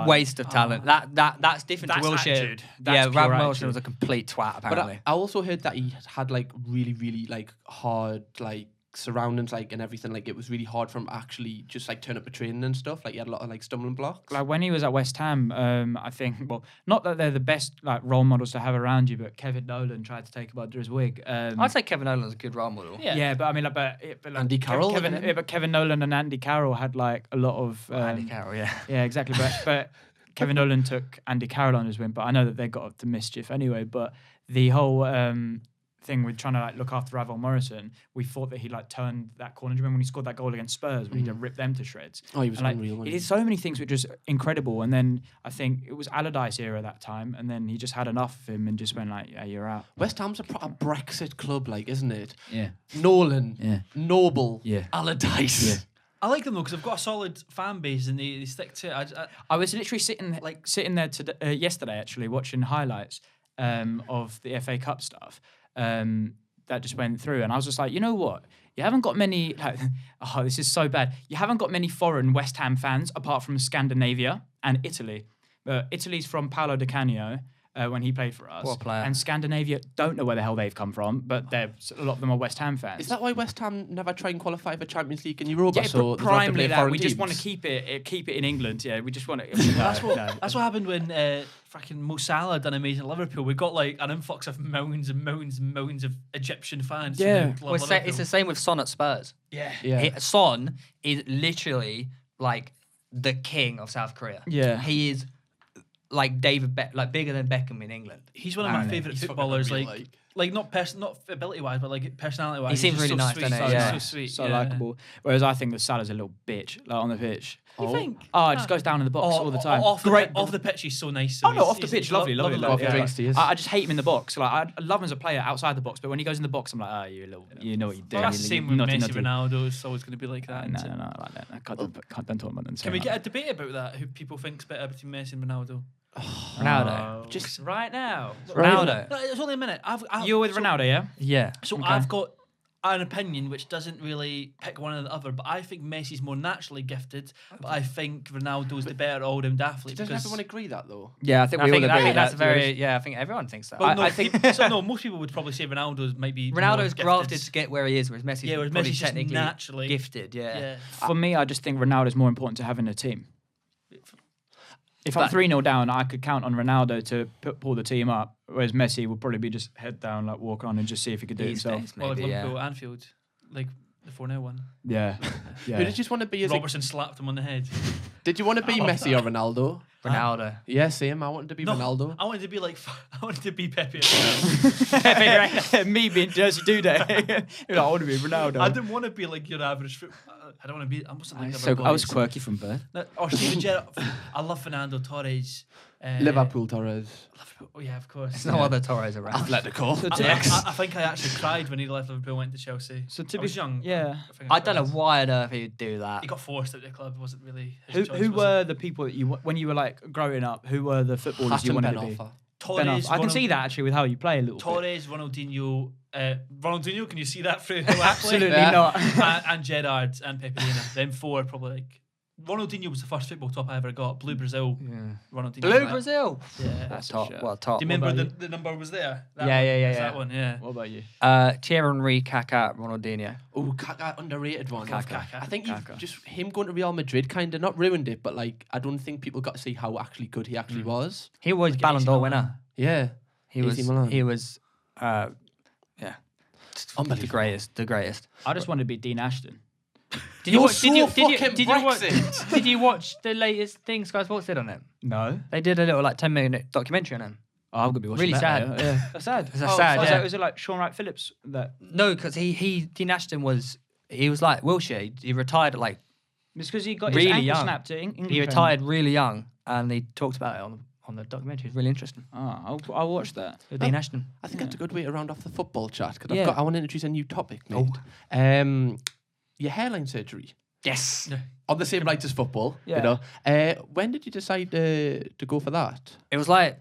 Waste of talent. That's different That's to Wilshere. attitude. That's Yeah, pure Ravan Wilshere attitude. was a complete twat, But apparently. I also heard that he had like really, really like hard like surroundings like and everything. Like it was really hard for him to actually just like turn up a training and stuff. Like he had a lot of like stumbling blocks. Like when he was at West Ham, I think, well, not that they're the best like role models to have around you, but Kevin Nolan tried to take him under his wig. I'd say Kevin Nolan's a good role model. Yeah. But I mean, like, but like Andy Carroll, Kevin, wasn't it? but Kevin Nolan and Andy Carroll had like a lot of Andy Carroll, yeah. Yeah, exactly. But Kevin Nolan took Andy Carroll on his win, but I know that they got up to mischief anyway. But the whole thing with trying to like look after Ravel Morrison, we thought that he like turned that corner. Do you remember when he scored that goal against Spurs when he ripped them to shreds? Oh, he was And, like, unreal. he wasn't did so many things which was incredible. And then I think it was Allardyce era that time, and then he just had enough of him and just went like, "Yeah, you're out." West Ham's a proper Brexit club, like, isn't it? Yeah. Nolan, Yeah. Noble, Yeah. Allardyce. Yeah. I like them though because they've got a solid fan base and they stick to it. I was literally sitting there today, yesterday actually watching highlights of the FA Cup stuff that just went through, and I was just like, you know what? You haven't got many. Like, oh, this is so bad. You haven't got many foreign West Ham fans apart from Scandinavia and Italy. Italy's from Paolo Di Canio. When he played for us. What a player. And Scandinavia don't know where the hell they've come from, but a lot of them are West Ham fans. Is that why West Ham never try and qualify for Champions League and Europa? Yeah, So but they don't have to play primarily that foreign we just want to teams? keep it in England. Yeah, we just want to. That's what happened when fucking Mo Salah done amazing at Liverpool. We got like an influx of millions and millions and millions of Egyptian fans. Yeah. who love Well, it's Liverpool. the same with Son at Spurs. Yeah. Yeah. Son is literally like the king of South Korea. Yeah. He is like like bigger than Beckham in England. He's one of my favourite He's fucking footballers. unreal, Like not ability wise, but like personality wise. He seems really nice, sweet. doesn't he? He's Yeah. so sweet. So yeah. likable. Whereas I think that Salah's a little bitch, like on the pitch. You think? Oh, it just goes down in the box all the time. Off the pitch, he's so nice. Oh no, off the pitch, lovely. Off the yeah. drinks he is. I just hate him in the box. Like I love him as a player outside the box, but when he goes in the box, I'm like, oh, you know what you're doing. Well, that's the you same with naughty, Messi, naughty. Ronaldo. It's always going to be like that. No, isn't it? like that. I can't talk about them. Can we get a debate about that? Who people think's better between Messi and Ronaldo? Ronaldo. Just right now. Ronaldo. No, it's only a minute. You're with so- Ronaldo, yeah? Yeah. So Okay. I've got an opinion which doesn't really pick one or the other, but I think Messi's more naturally gifted, but I think Ronaldo's the better all-round athlete. Doesn't because everyone agree that though? Yeah, I think I we think, all agree with that's that. very. Yeah, I think everyone thinks that. well, no, I think- so no, most people would probably say Ronaldo's might be more Ronaldo's gifted. grafted to get where he is, whereas Messi's Yeah, whereas probably Messi's just technically naturally gifted. Yeah. Yeah. For me, I just think Ronaldo's more important to having a team. If I'm 3-0 down, I could count on Ronaldo to pull the team up, whereas Messi would probably be just head down, like walk on and just see if he could do it These himself. days, Well, like maybe, Liverpool, yeah. Anfield, like the 4-0 one. Yeah. Who did you just want to be as a, Robertson slapped him on the head. Did you want to be Messi or Ronaldo? Ronaldo. Yeah, same. I wanted to be Ronaldo. I wanted to be like, I wanted to be Pepe. Me being Jersey Dude. I want to be Ronaldo. I didn't want to be like your average foot. I don't want to be. I wasn't like So other I was boys. quirky from birth. No, or Steven Gerrard. I love Fernando Torres. Liverpool Torres. Liverpool. Oh yeah, of course. There's no other Torres around. Atletico. I think I actually cried when he left Liverpool and went to Chelsea. So I was young. Yeah. think I don't know cried. why on earth he would do that. He got forced at the club. It wasn't really his choice, Who was were the people that you, when you were like growing up, who were the footballers you wanted to be? it? Ben Torres. Arfa. I can see that actually with how you play a little bit. Torres, Ronaldinho. Ronaldinho, can you see that through? How I play? Absolutely Yeah. not. and Gerrard and Pepe Reina. Them four probably like. Ronaldinho was the first football top I ever got. Blue Brazil. Yeah. Ronaldinho. Blue Brazil. Yeah. That's Top. shit. Well, top. Do you remember about the number was there? Yeah, That yeah, one. yeah, It's yeah. That one, yeah. What about you? Thierry Henry, Kaká, Ronaldinho. Oh, Kaká, underrated one. Kaká. I think Kaká. just him going to Real Madrid kind of not ruined it, but like I don't think people got to see how actually good he actually was. He was Like Ballon AC d'Or Milan. winner. Yeah, He was. AC Milan. He was. Yeah. The Unbelievable. greatest. The greatest. I just wanted to be Dean Ashton. Did You're so fucking did you watch? Brexit. Did you watch the latest thing Sky Sports did on him? No. They did a little like 10-minute documentary on him. Oh, I'm gonna be watching Really that sad. now, Yeah. That's sad. It's sad, yeah. Was it like Sean Wright Phillips that? No, because Dean Ashton was like Wilshere. He retired at like It's because he got Really his ankle young. snapped to England. he retired really young, and they talked about it on the documentary. It's really interesting. Oh, I'll watch that. With Dean Ashton. I think that's a good way to round off the football chat because Yeah. I want to introduce a new topic, mate. Your hairline surgery Yes. on the same lines as football. Yeah. You know, when did you decide to go for that? It was like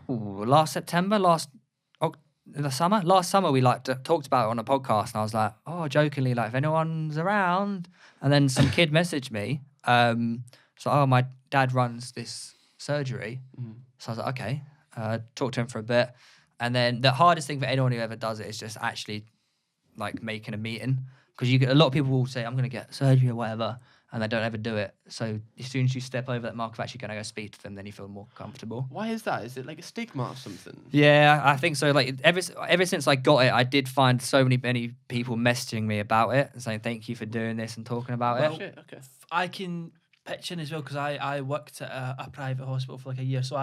last September, in the summer. Last summer we like talked about it on a podcast, and I was like, oh, jokingly, like if anyone's around, and then some kid messaged me So, oh, my dad runs this surgery. So I was like, okay. Talked to him for a bit. And then the hardest thing for anyone who ever does it is just actually like making a meeting. Because a lot of people will say, I'm going to get surgery or whatever, and they don't ever do it. So as soon as you step over that mark of actually going to go speak to them, then you feel more comfortable. Why is that? Is it like a stigma or something? Yeah, I think so. Like ever since I got it, I did find so many people messaging me about it and saying thank you for doing this and talking about Well, it. Shit, okay. I can pitch in as well because I worked at a private hospital for like a year, so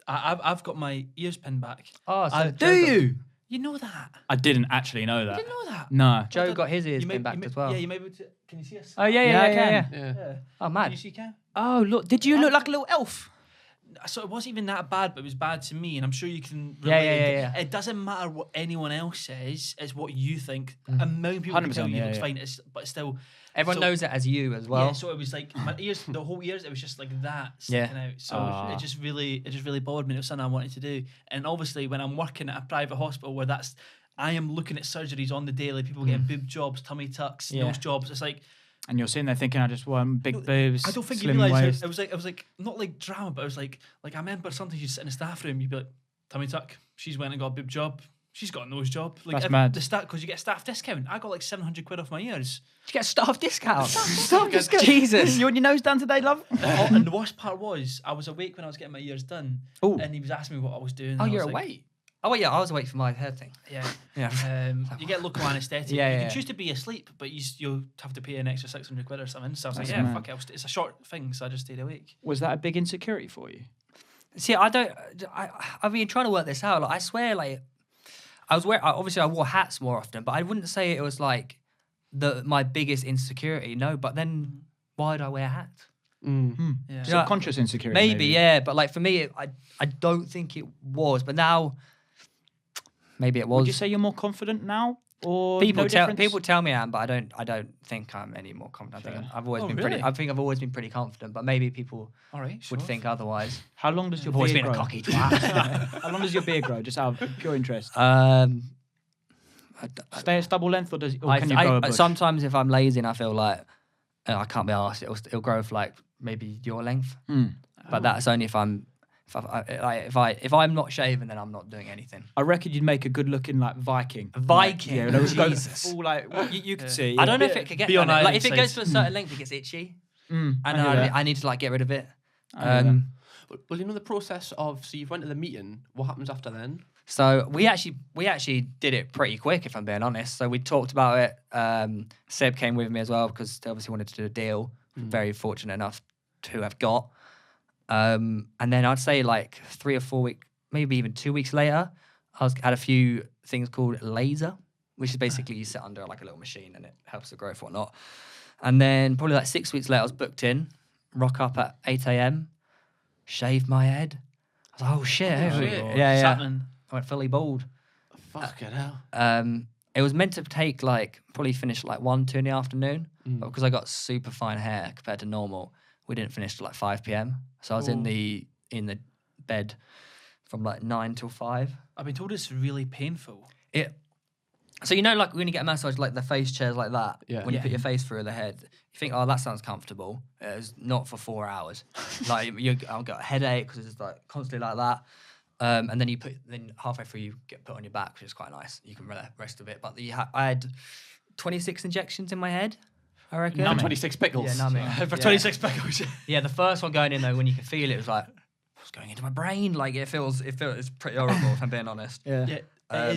I've got my ears pinned back. Oh, so Do you? You know that? I didn't actually know You that. didn't know that? No. Joe got his ears You may- pinned back you may- as well. Yeah, you may be able to. Can you see us? Oh yeah, Yeah, I yeah, can. yeah. Yeah. Yeah. Oh, Can mad. you see Cam? Oh look, did you look like a little elf? So it wasn't even that bad, but it was bad to me, and I'm sure you can. Yeah, relate. yeah. It doesn't matter what anyone else says; it's what you think. A million people can tell 100%, you yeah, it looks yeah. fine, but still. Everyone So- knows it as you as well. Yeah, so it was like my ears, the whole ears, it was just like that Yeah. sticking out. So Ah. it just really bothered me. It was something I wanted to do, and obviously when I'm working at a private hospital where I am looking at surgeries on the daily, people getting boob jobs, tummy tucks, Yeah. nose jobs. It's like And you're sitting there thinking, I just want big boobs. I don't think you slim realise waist. it was like not like drama, but it was like I remember sometimes you'd sit in a staff room, you'd be like, tummy tuck, she's went and got a boob job. She's got a nose job. Like That's mad. The because you get a staff discount. I got like 700 quid off my ears. Did you get a staff discount? Stop just Jesus. You want your nose done today, love? Oh, and the worst part was I was awake when I was getting my ears done, Ooh. and he was asking me what I was doing. and Oh, I you're was like, awake. Oh, yeah, I was awake for my hair thing. Yeah. Yeah. You get local anaesthetic. Yeah, you yeah, can yeah. choose to be asleep, but you'll have to pay an extra 600 quid or something. So I was like, That's yeah, mad. fuck it. It's a short thing, so I just stayed awake. Was that a big insecurity for you? See, I've been trying to work this out. Like, I swear, like, obviously I wore hats more often, but I wouldn't say it was like my biggest insecurity. No, but then why do I wear hats? Yeah. Subconscious insecurity. Maybe, yeah, but like for me, I don't think it was. But now, maybe it was. Would you say you're more confident now, or people no tell difference? me I am, but I don't think I'm any more confident. I think I've always Oh, been really? I think I've always been pretty confident, but maybe people All right. would think otherwise. How long does your I've always beard been a grow? cocky twat. How long does your beard grow? Just out of pure interest. Stay at stubble length, or can you grow a bush? sometimes if I'm lazy and I feel like I can't be arsed, it'll grow for like maybe your length. But that's only if I'm not shaven, then I'm not doing anything. I reckon you'd make a good looking like Viking. Viking? Yeah, those go Jesus. full like you could see. I don't know if it could get Be on like island if it goes sides. to a certain length, it gets itchy, Mm, and I hear that. I need to like get rid of it. I hear that. Well, you know the process of, so you've went to the meeting, what happens after then? So we actually did it pretty quick, if I'm being honest. So we talked about it. Seb came with me as well because they obviously wanted to do a deal. Very fortunate enough to have got. And then I'd say like 3 or 4 weeks, maybe even 2 weeks later, had a few things called laser, which is basically you sit under like a little machine and it helps the growth whatnot. And then probably like 6 weeks later, I was booked in, rock up at 8 a.m, shave my head. I was like, oh shit. Yeah. Satin. I went fully bald. Fucking hell. It was meant to take like probably finish like 1, 2 in the afternoon, but because I got super fine hair compared to normal, we didn't finish till like 5 p.m. So I was in the bed from like 9 till 5. I've been told it's really painful. So you know, like when you get a massage, like the face chairs like that, Yeah. when you put your face through the head, you think, oh, that sounds comfortable. It's not for 4 hours. Like I'll get a headache because it's like constantly like that. And then halfway through you get put on your back, which is quite nice. You can rest of it. But I had 26 injections in my head, I reckon. Numbing. 26 pickles. Yeah, numbing. For Yeah. 26 pickles. Yeah, the first one going in though, when you could feel it was like, what's going into my brain? Like it's pretty horrible if I'm being honest. Yeah, it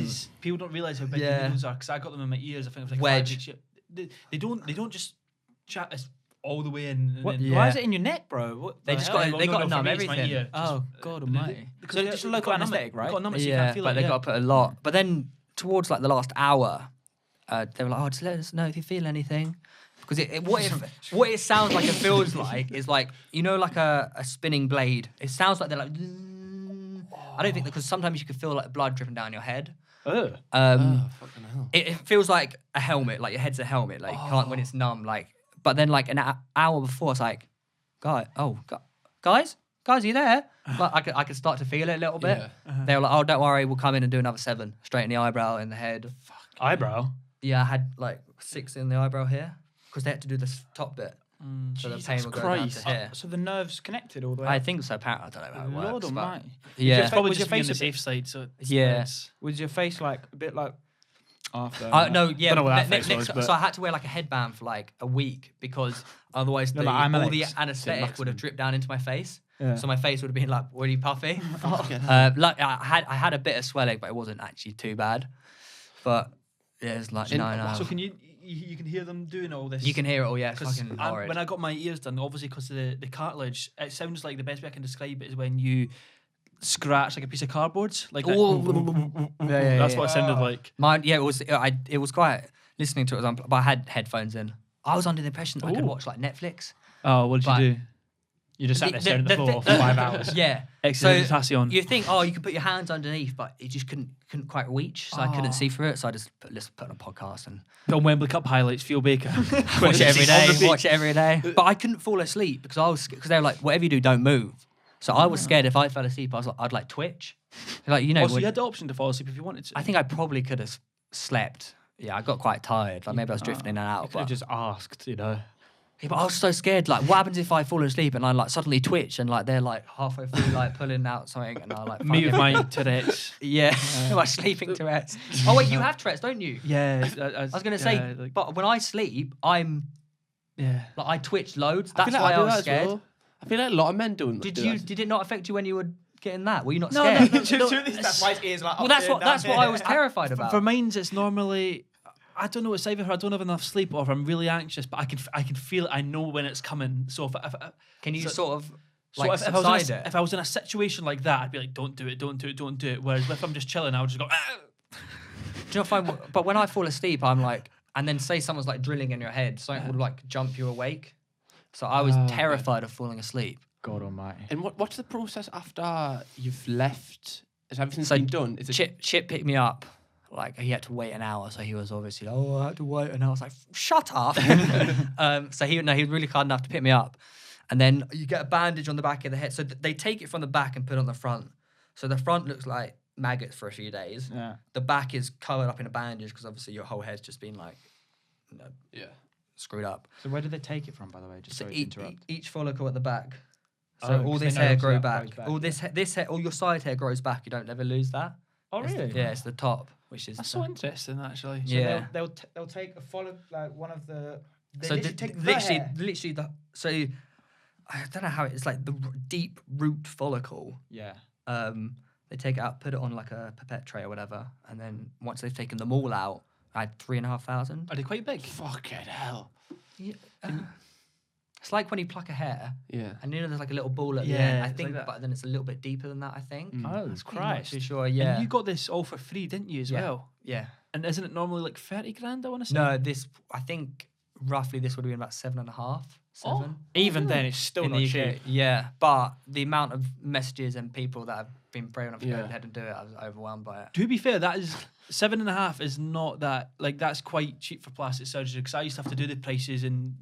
is. People don't realise how big the needles are because I got them in my ears. I think it was like Wedge. 5 weeks. They don't just chat us all the way in. And then, Why is it in your neck, bro? What They the just hell? got- they got to for numb me, it's my everything. ear. Oh Just- God Almighty! because So they- just a they've local got to numb it. anaesthetic, They've right? got to numb it so you can't feel but it. they Yeah. got to put a lot. But then towards like the last hour, they were like, "Oh, just let us know if you feel anything," because what it sounds like, it feels like is like like a spinning blade. It sounds like they're like. I don't think because sometimes you can feel like blood dripping down your head. Ugh. Oh, fucking hell. It feels like a helmet, like your head's a helmet, like you can't when it's numb, like. But then like an hour before, it's like, guys, are you there? Like I could start to feel it a little bit. Yeah. They were like, oh, don't worry, we'll come in and do another 7, straight in the eyebrow, in the head. Eyebrow. Yeah, I had like 6 in the eyebrow here because they had to do this top bit. So the Jesus pain will go Christ. down to here. So the nerves connected all the way. I up? think so. Apparently, I don't know how it Lord works. but- almighty. Yeah. It's probably Was your just being on the face a bit- safe side. So it's Yeah. it's- Was your face like a bit like after? No, yeah. Don't know what that next- face was, but so I had to wear like a headband for like a week because otherwise They're the, like, I'm all the Alex. anesthetic would have dripped down into my face. Yeah. So my face would have been like really puffy. Fucking Like I had a bit of swelling, but it wasn't actually too bad. But yeah, it's like no. So can you can hear them doing all this? You can hear it all. Yeah, it's 'Cause fucking I'm- horrid. when I got my ears done, obviously because of the cartilage, it sounds like the best way I can describe it is when you scratch like a piece of cardboard, like that. Yeah, That's what it sounded like. Mine, yeah, it was quite listening to it. But I had headphones in. I was under the impression that I could Ooh. watch like Netflix. Oh, what did But- you do? You just sat there staring at the floor for 5 hours. Yeah. Excellent potassium. You think, oh, you could put your hands underneath, but it just couldn't quite reach, so I couldn't see through it. So I just put on a podcast and Put on Wembley Cup highlights, Theo Baker. watch it every day. On repeat. Watch it every day. But I couldn't fall asleep because they were like, whatever you do, don't move. So I was scared if I fell asleep, I'd like twitch. Like Oh, so when- you had the option to fall asleep if you wanted to. I think I probably could have slept. Yeah, I got quite tired. Like maybe I was drifting in and I out. could have But, just asked, you know. yeah, but I was so scared. Like, what happens if I fall asleep and I like suddenly twitch and like they're like halfway through like pulling out something and I like me with fucking- my Tourette's. yeah, my sleeping Tourette's. Oh wait, you have Tourette's, don't you? Yeah, I was gonna say, but when I sleep, yeah. I twitch loads. I That's feel why like I do was that as scared. well. I feel like a lot of men don't. Did do you? that. Did it not affect you when you were getting that? Were you not No, scared? no, That's why his ears like. Well, up that's here, what down I here. was terrified about. For mine, it's normally. I don't know. It's either I don't have enough sleep or if I'm really anxious, but I can feel it. I know when it's coming. So if Can you so- sort of so like if I was in subside a, it? if I was in a situation like that, I'd be like, don't do it, don't do it, don't do it. Whereas if I'm just chilling, I would just go. Ah! Do you not find? But when I fall asleep, I'm like, and then say someone's like drilling in your head, something would like jump you awake. So I was terrified of falling asleep. God almighty. And what's the process after you've left? Has everything So been done? Is it Chip picked me up. Like he had to wait an hour, so he was obviously like, oh, I had to wait, and I was like, shut up. So he was really kind enough to pick me up, and then you get a bandage on the back of the head. So they take it from the back and put it on the front. So the front looks like maggots for a few days. Yeah. The back is covered up in a bandage because obviously your whole head's just been like, yeah. screwed up. So where did they take it from, by the way? Just So sorry to interrupt. each follicle at the back. So Oh, all 'cause they this know hair obviously grow that back. grows back, All yeah. this hair, all your side hair grows back. You don't ever lose that. Oh, It's the- really? yeah, it's the top, which is That's so interesting, actually. So yeah. they'll take a follow like one of the. They So literally take the literally hair. I don't know how it's like the deep root follicle. Yeah. They take it out, put it on like a pipette tray or whatever, and then once they've taken them all out, I had 3,500. Are they quite big? Fucking hell. Yeah. It's like when you pluck a hair, Yeah. and you know there's like a little ball at the Yeah, end. I it's think, like that. but then it's a little bit deeper than that. I think. Mm. Oh, I'm not Christ. too sure. Yeah. And you got this all for free, didn't you, as Yeah. well? yeah. And isn't it normally like 30 grand, I want to say? No, I think roughly this would have been about 7.5, 7. Even then, it's still in not the UK. cheap. Yeah, but the amount of messages and people that have been brave enough to go Yeah. ahead and do it, I was overwhelmed by it. To be fair, that is 7.5 is not that like that's quite cheap for plastic surgery because I used to have to do the prices and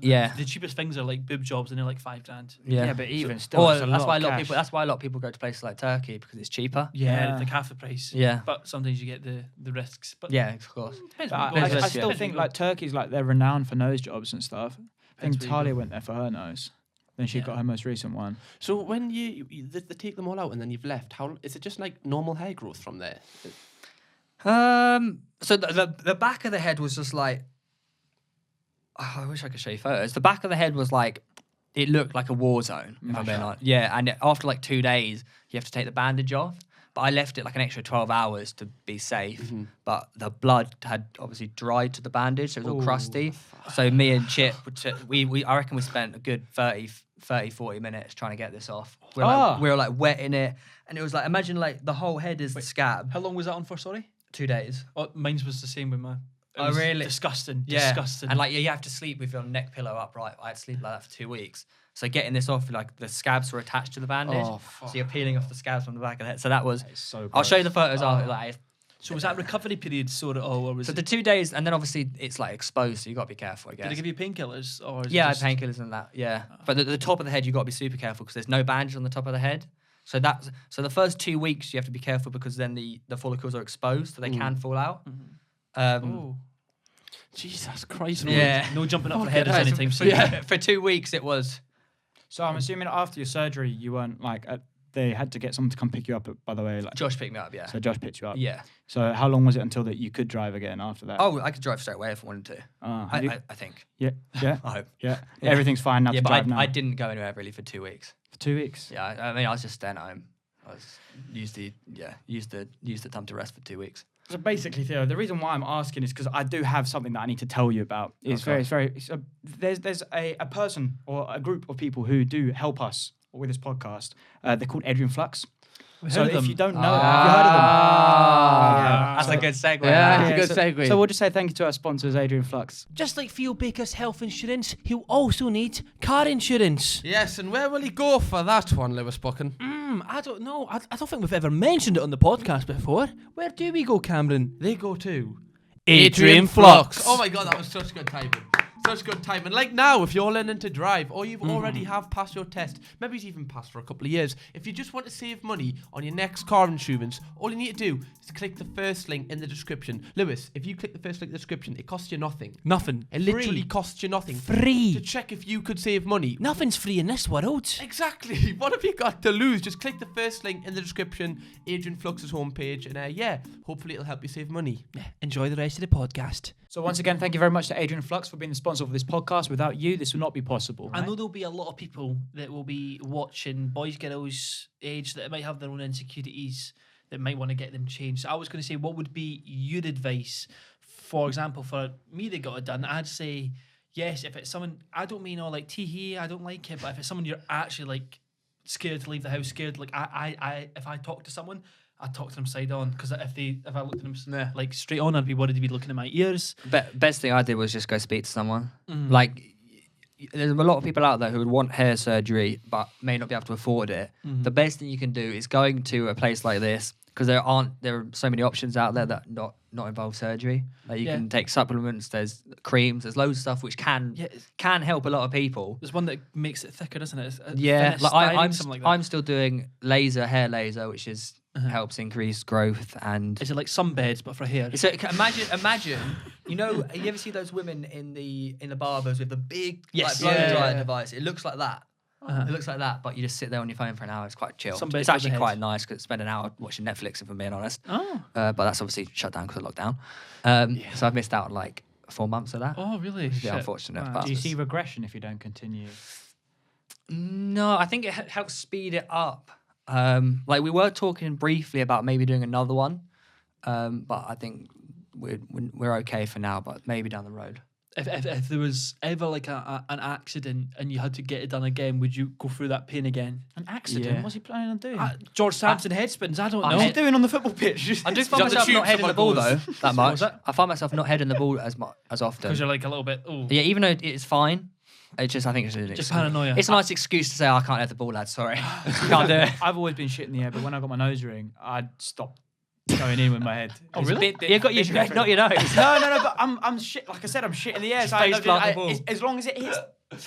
Yeah. the cheapest things are like boob jobs and they're like 5 grand. Yeah, but even still, Or it's a that's lot why a of lot of cash. people. That's why a lot of people go to places like Turkey because it's cheaper. Yeah, Yeah. it's like half the price. Yeah. But sometimes you get the risks. But Yeah, of course. depends But where you go. I Depends still where- think like Turkey's like they're renowned for nose jobs and stuff. I think Depends where you Talia go. went there for her nose. Then she Yeah. got her most recent one. So when they take them all out and then you've left, how is it just like normal hair growth from there? So the back of the head was just like. Oh, I wish I could show you photos. The back of the head was like. It looked like a war zone. If I'm being honest. Yeah, and after like 2 days, you have to take the bandage off. But I left it like an extra 12 hours to be safe. But the blood had obviously dried to the bandage, so it was all crusty. So me and Chip, I reckon we spent a good 30, 40 minutes trying to get this off. We were like wetting it. And it was like, imagine like the whole head is the scab. How long was that on for, sorry? 2 days. Oh, mine was the same with mine. It Oh, was really? Disgusting. Yeah. Disgusting. And like you have to sleep with your neck pillow upright. I had to sleep like that for 2 weeks. So getting this off, like the scabs were attached to the bandage. Oh, So you're peeling off the scabs from the back of the head. So that was. It's so I'll show you the gross. photos of it. Like, so was that recovery period sort of or was so it, the 2 days, and then obviously it's like exposed, so you got to be careful, I guess. did they give you painkillers or is it Yeah, I just- had painkillers and that. Yeah, but the top of the head you got to be super careful because there's no bandage on the top of the head. So the first 2 weeks you have to be careful because then the follicles are exposed, so they can fall out. Oh. Jesus Christ. Yeah. No jumping up for Fuck headers it. anytime soon. Yeah. For 2 weeks it was. So I'm assuming after your surgery, you weren't like they had to get someone to come pick you up. By the way, like Josh picked me up, yeah. so Josh picked you up. Yeah. So how long was it until that you could drive again after that? Oh, I could drive straight away if I wanted to. Have you- I think. yeah, yeah, I hope. yeah. Everything's fine now Yeah, to but drive now. I didn't go anywhere really for 2 weeks. For 2 weeks. Yeah, I mean, I was just staying at home. I was used the time to rest for 2 weeks. So basically, Theo, the reason why I'm asking is because I do have something that I need to tell you about. There's a person or a group of people who do help us with this podcast. They're called Adrian Flux. So if you don't know, have you heard of them? That's a good segue. Yeah, it's a good segue. So we'll just say thank you to our sponsors, Adrian Flux. Just like Theo Baker's health insurance, he'll also need car insurance. Yes, and where will he go for that one, Lewis Buchan? I don't know. I don't think we've ever mentioned it on the podcast before. Where do we go, Cameron? They go to Adrian Flux. Oh my God, that was such good timing. Such good timing. Like now, if you're learning to drive or you've already have passed your test, maybe it's even passed for a couple of years, if you just want to save money on your next car insurance, all you need to do is click the first link in the description. Lewis, if you click the first link in the description, it costs you nothing. Nothing. It literally costs you nothing. Free. To check if you could save money. Nothing's free in this world. Exactly. What have you got to lose? Just click the first link in the description, Adrian Flux's homepage, and hopefully it'll help you save money. Yeah, enjoy the rest of the podcast. So once again, thank you very much to Adrian Flux for being the sponsor of this podcast. Without you, this would not be possible. I right? know there'll be a lot of people that will be watching boys, girls age that might have their own insecurities that might want to get them changed. So I was going to say, what would be your advice? For example, for me that got it done, I'd say, yes, if it's someone, I don't mean all like tee-hee, I don't like it, but if it's someone you're actually like scared to leave the house, scared, like if I talk to someone, I talk to them side on, because if I looked at them like straight on, I'd be worried to be looking at my ears. Best thing I did was just go speak to someone. Like, there's a lot of people out there who would want hair surgery but may not be able to afford it. The best thing you can do is going to a place like this, because there are so many options out there that not involve surgery. Like you can take supplements, there's creams, there's loads of stuff which can help a lot of people. There's one that makes it thicker, doesn't it? I'm still doing hair laser, which is helps increase growth. And is it like sunbeds but for hair? So imagine, you know, you ever see those women in the barbers with the big blow dryer device? It looks like that. It looks like that, but you just sit there on your phone for an hour. It's quite chill. It's actually quite nice because I spend an hour watching Netflix, if I'm being honest. But that's obviously shut down because of lockdown. So I've missed out on like 4 months of that. Oh, really? Which is unfortunate. Wow. But Do you see regression if you don't continue? No, I think it helps speed it up. Like we were talking briefly about maybe doing another one, but I think we're okay for now. But maybe down the road. If there was ever like an accident and you had to get it done again, would you go through that pain again? An accident? Yeah. What's he planning on doing? George Sampson head spins. I don't know. What's he doing on the football pitch? I do find myself not heading the ball though that much. I find myself not heading the ball as often. Because you're like a little bit. Oh. Yeah, even though it's fine. It's just I think it's just paranoia. It's a nice excuse to say I can't head the ball, lad. Sorry, can't do it. I've always been shit in the air, but when I got my nose ring, I'd stop going in with my head. Oh, really? You got your not your nose. No. But I'm shit. Like I said, I'm shit in the air. So as long as it hits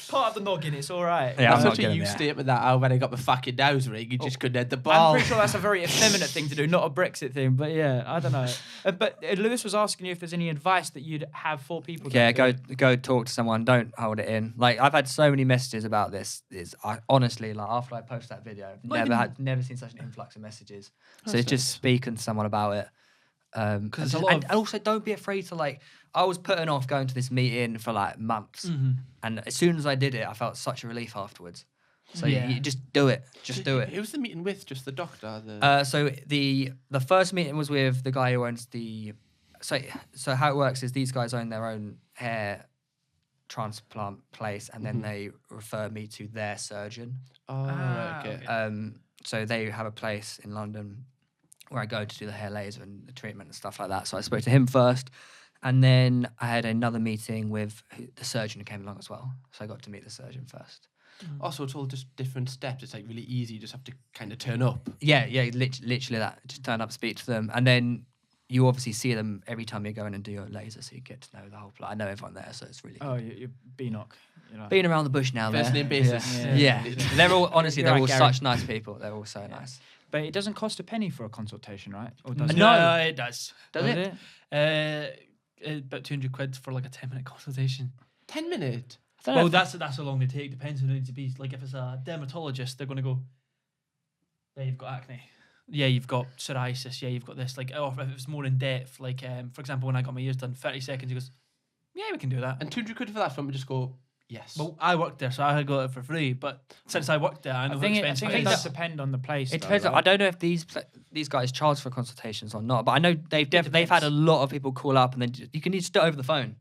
part of the noggin, it's all right. Yeah, That's such a you statement that when I got my fucking nose ring, you just couldn't head the ball. I'm pretty sure that's a very effeminate thing to do, not a Brexit thing. But yeah, I don't know. But Lewis was asking you if there's any advice that you'd have for people. Yeah, go talk to someone. Don't hold it in. Like I've had so many messages about this. I honestly, like after I post that video, never seen such an influx of messages. So it's just speaking to someone about it. And also don't be afraid to like. I was putting off going to this meeting for like months, and as soon as I did it, I felt such a relief afterwards. So you just do it. Just do it. Who was the meeting with? Just the doctor? So the first meeting was with the guy who owns the. So how it works is these guys own their own hair transplant place, and then they refer me to their surgeon. Oh, right, okay. So they have a place in London where I go to do the hair laser and the treatment and stuff like that. So I spoke to him first. And then I had another meeting with the surgeon who came along as well. So I got to meet the surgeon first. Also, it's all just different steps. It's like really easy. You just have to kind of turn up. Yeah, literally that. Just turn up, speak to them. And then you obviously see them every time you go in and do your laser. So you get to know the whole plot. I know everyone there, so it's really good. Oh, you're B-knock. Being around the bush now. First name basis. Yeah. They're all, honestly, they're all Gary. such nice people. They're all so nice. But it doesn't cost a penny for a consultation, right? Or does No, it does. Does it? about 200 quid for like a 10-minute consultation. 10 minute. Well, that's how long they take. Depends who it needs to be. Like if it's a dermatologist, they're going to go, yeah, you've got acne. Yeah, you've got psoriasis. Yeah, you've got this. Like, or if it's more in depth, like for example, when I got my ears done, 30 seconds, he goes, yeah, we can do that. And 200 quid for that, from just go, yes. Well, I worked there, so I got it for free. But since I worked there, I know how expensive it it does is. depend on the place. It though, depends. right? I don't know if these guys charge for consultations or not, but I know they've had a lot of people call up, and then you can just do it over the phone.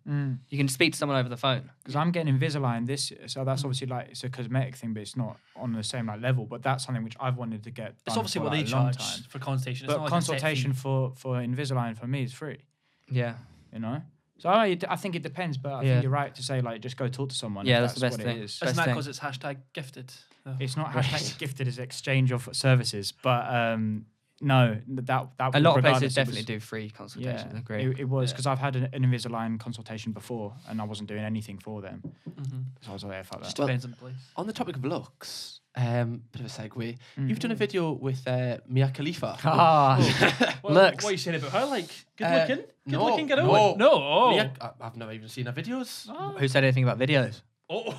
You can speak to someone over the phone. Because I'm getting Invisalign this year, so that's obviously like it's a cosmetic thing, but it's not on the same like level. But that's something which I've wanted to get done. It's obviously for, what like, they a long charge time. for consultation. It's But not like a set consultation fee. for Invisalign for me is free. Yeah. You know. So I think it depends, but I Yeah. think you're right to say like just go talk to someone. Yeah, if that's the best what thing. It is. Isn't best that thing. because it's hashtag gifted? Oh. It's not hashtag gifted as exchange of services, but no, that A lot of regardless, places it definitely was- do free consultations. Yeah, I agree. it was because I've had an Invisalign consultation before, and I wasn't doing anything for them, Mm-hmm. so I was like, fuck Just that. Well, depends on the place. On the topic of looks, bit of a segue. You've done a video with Mia Khalifa. What Looks. are you saying about her? Like, good Uh, looking? Good no, looking girl? no. No. Oh. Mia, I've never even seen her videos. Who said anything about videos? Oh.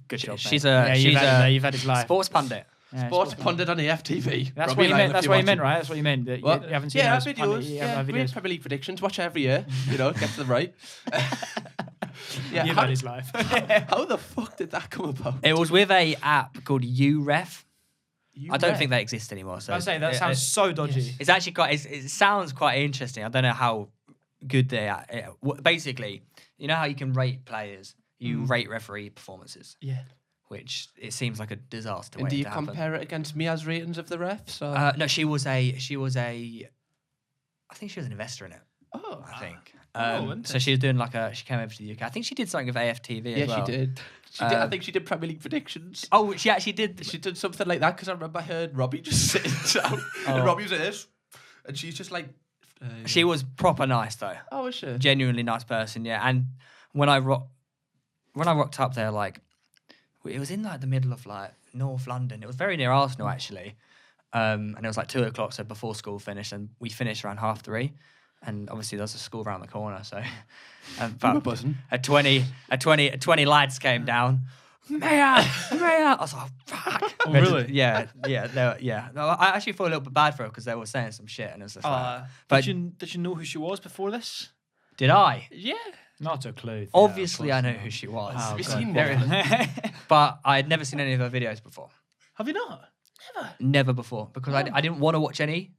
Good job. She's mate. she's you've had his life. sports pundit. Yeah, Sports pundit on AFTV. That's Robbie what you Lyle, meant. if That's you're what you meant, watching. right? That's what you meant. That What? you haven't seen Yeah, those videos. you Yeah, haven't great had videos. Premier League predictions. Watch every year. You know, get to them right. Yeah, You've how, had his life. how the fuck did that come about? It was with a app called URef. You I don't read. think they exist anymore. So I say that it- sounds so dodgy. It's actually it sounds quite interesting. I don't know how good they are. Basically, you know how you can rate players, you rate referee performances, Yeah. which it seems like a disaster. And do waiting you to happen. compare it against Mia's ratings of the refs? Or? No, she was a. I think she was an investor in it. Oh, I think. Oh, So she was doing she came over to the UK. I think she did something with AFTV as yeah, well. she did. I think she did Premier League predictions. Oh, she actually did. She did something like that because I remember I heard Robbie just sitting down and Robbie was in this, and she's just like. She was proper nice though. Oh, is she? Genuinely nice person, yeah. And when I rocked up there, like it was in like the middle of like North London. It was very near Arsenal actually, and it was like 2:00, so before school finished, and we finished around 3:30. And obviously there's a school around the corner, so You were buzzing. a 20 lads came down. Mia! I was like, fuck. Oh, really? Yeah. No, I actually felt a little bit bad for her because they were saying some shit, and it was just like, but did you know who she was before this? did I? Yeah. Not a clue. Obviously, I know who she was. Oh, Have you God. seen There one? But I had never seen any of her videos before. Have you not? Never before. Because I didn't want to watch any.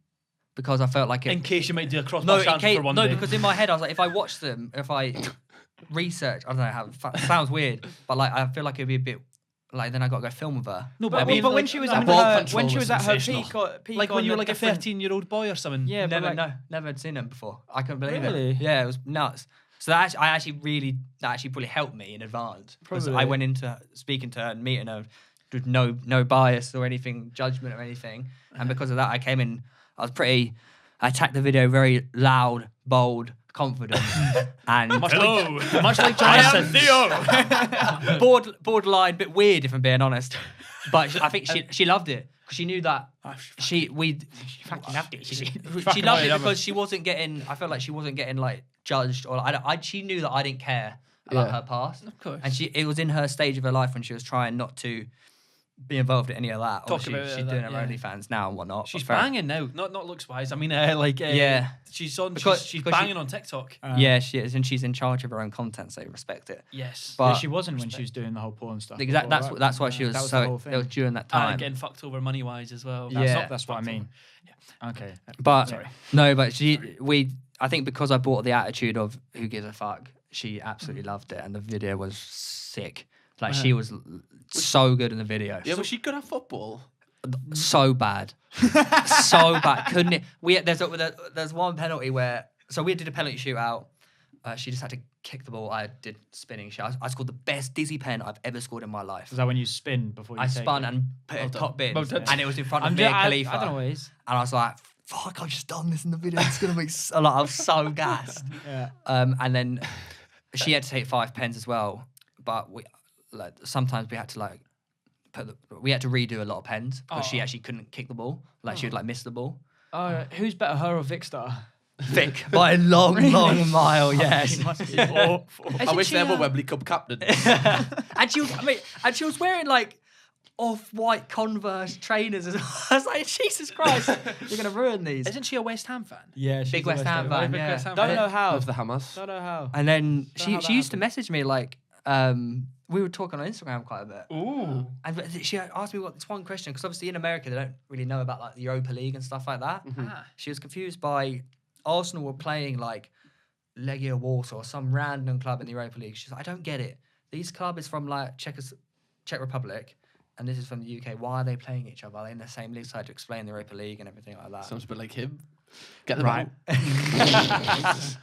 Because I felt like it. In case you might do a cross No, transfer for one day. because in my head I was like, if I watch them, if I research, I don't know how it sounds weird, but like I feel like it'd be a bit like then I got to go film with her. No, But, I mean, but when like, she was no, at ball her, control when she was was at her sensational. peak, like when on you were the like a different- 13-year-old boy or something. Yeah, but Never had seen them before. I couldn't believe Really? it. Yeah, it was nuts. So that actually probably helped me in advance. Because Probably. I went into speaking to her and meeting her with no bias or anything, judgment or anything. And because of that, I came in. I attacked the video very loud, bold, confident, and Much like Jonathan. borderline, bit weird if I'm being honest. But I think she loved it because she knew that she fucking loved it. She loved it because she wasn't getting. I felt like she wasn't getting like judged or she knew that I didn't care about her past. Of course. And it was in her stage of her life when she was trying not to be involved in any of that. Talk Obviously, about she's that, doing her yeah. OnlyFans now and whatnot. She's but fair- banging now, not looks wise. I mean, Yeah. she's on. Because- she's because she- banging on TikTok. Yeah, she is, and she's in charge of her own content, so respect it. Yes, But she wasn't when she was doing the whole porn stuff. Exactly. before, right? That's why she was That was so. the whole It was thing. during that and time. getting fucked over money wise as well. Yeah. That's what I mean. Okay. But Sorry. no, but I think because I brought the attitude of who gives a fuck, she absolutely loved it, and the video was sick. Like she was so good in the video. Yeah, was she good at football? So bad, so bad. Couldn't it? There's one penalty where we did a penalty shootout. She just had to kick the ball. I did spinning. I scored the best dizzy pen I've ever scored in my life. Is that when you spin before you I take spun it? and put it top bin, Well done. and it was in front of I'm Mia just, Khalifa. I don't know what it is. And I was like, fuck, I've just done this in the video. It's going to be so, like, I was so gassed. Yeah. And then she had to take 5 pens as well. But sometimes we had to we had to redo a lot of pens because she actually couldn't kick the ball. Like she would miss the ball. Who's better, her or Vicstar? thick by a long, long mile. Yes. She must be awful. I wish they were Wembley Cup captain. and she was wearing like off-white Converse trainers as well. I was like, Jesus Christ, you're gonna ruin these. Isn't she a West Ham fan? Yeah, she's Big a West Ham fan. Big Yeah. West Ham Don't fan. know how. Love the Hammers. Don't know how. And then Don't know how she that used to happened. message me like, we were talking on Instagram quite a bit. Ooh. And she asked me this one question because obviously in America they don't really know about like the Europa League and stuff like that. Ah. She was confused by Arsenal were playing like Legia Warsaw, some random club in the Europa League. She's like, I don't get it. These club is from like Czech Republic, and this is from the UK. Why are they playing each other? Are they in the same league? So I had to explain the Europa League and everything like that. Sounds a bit like him. Get them Right. out.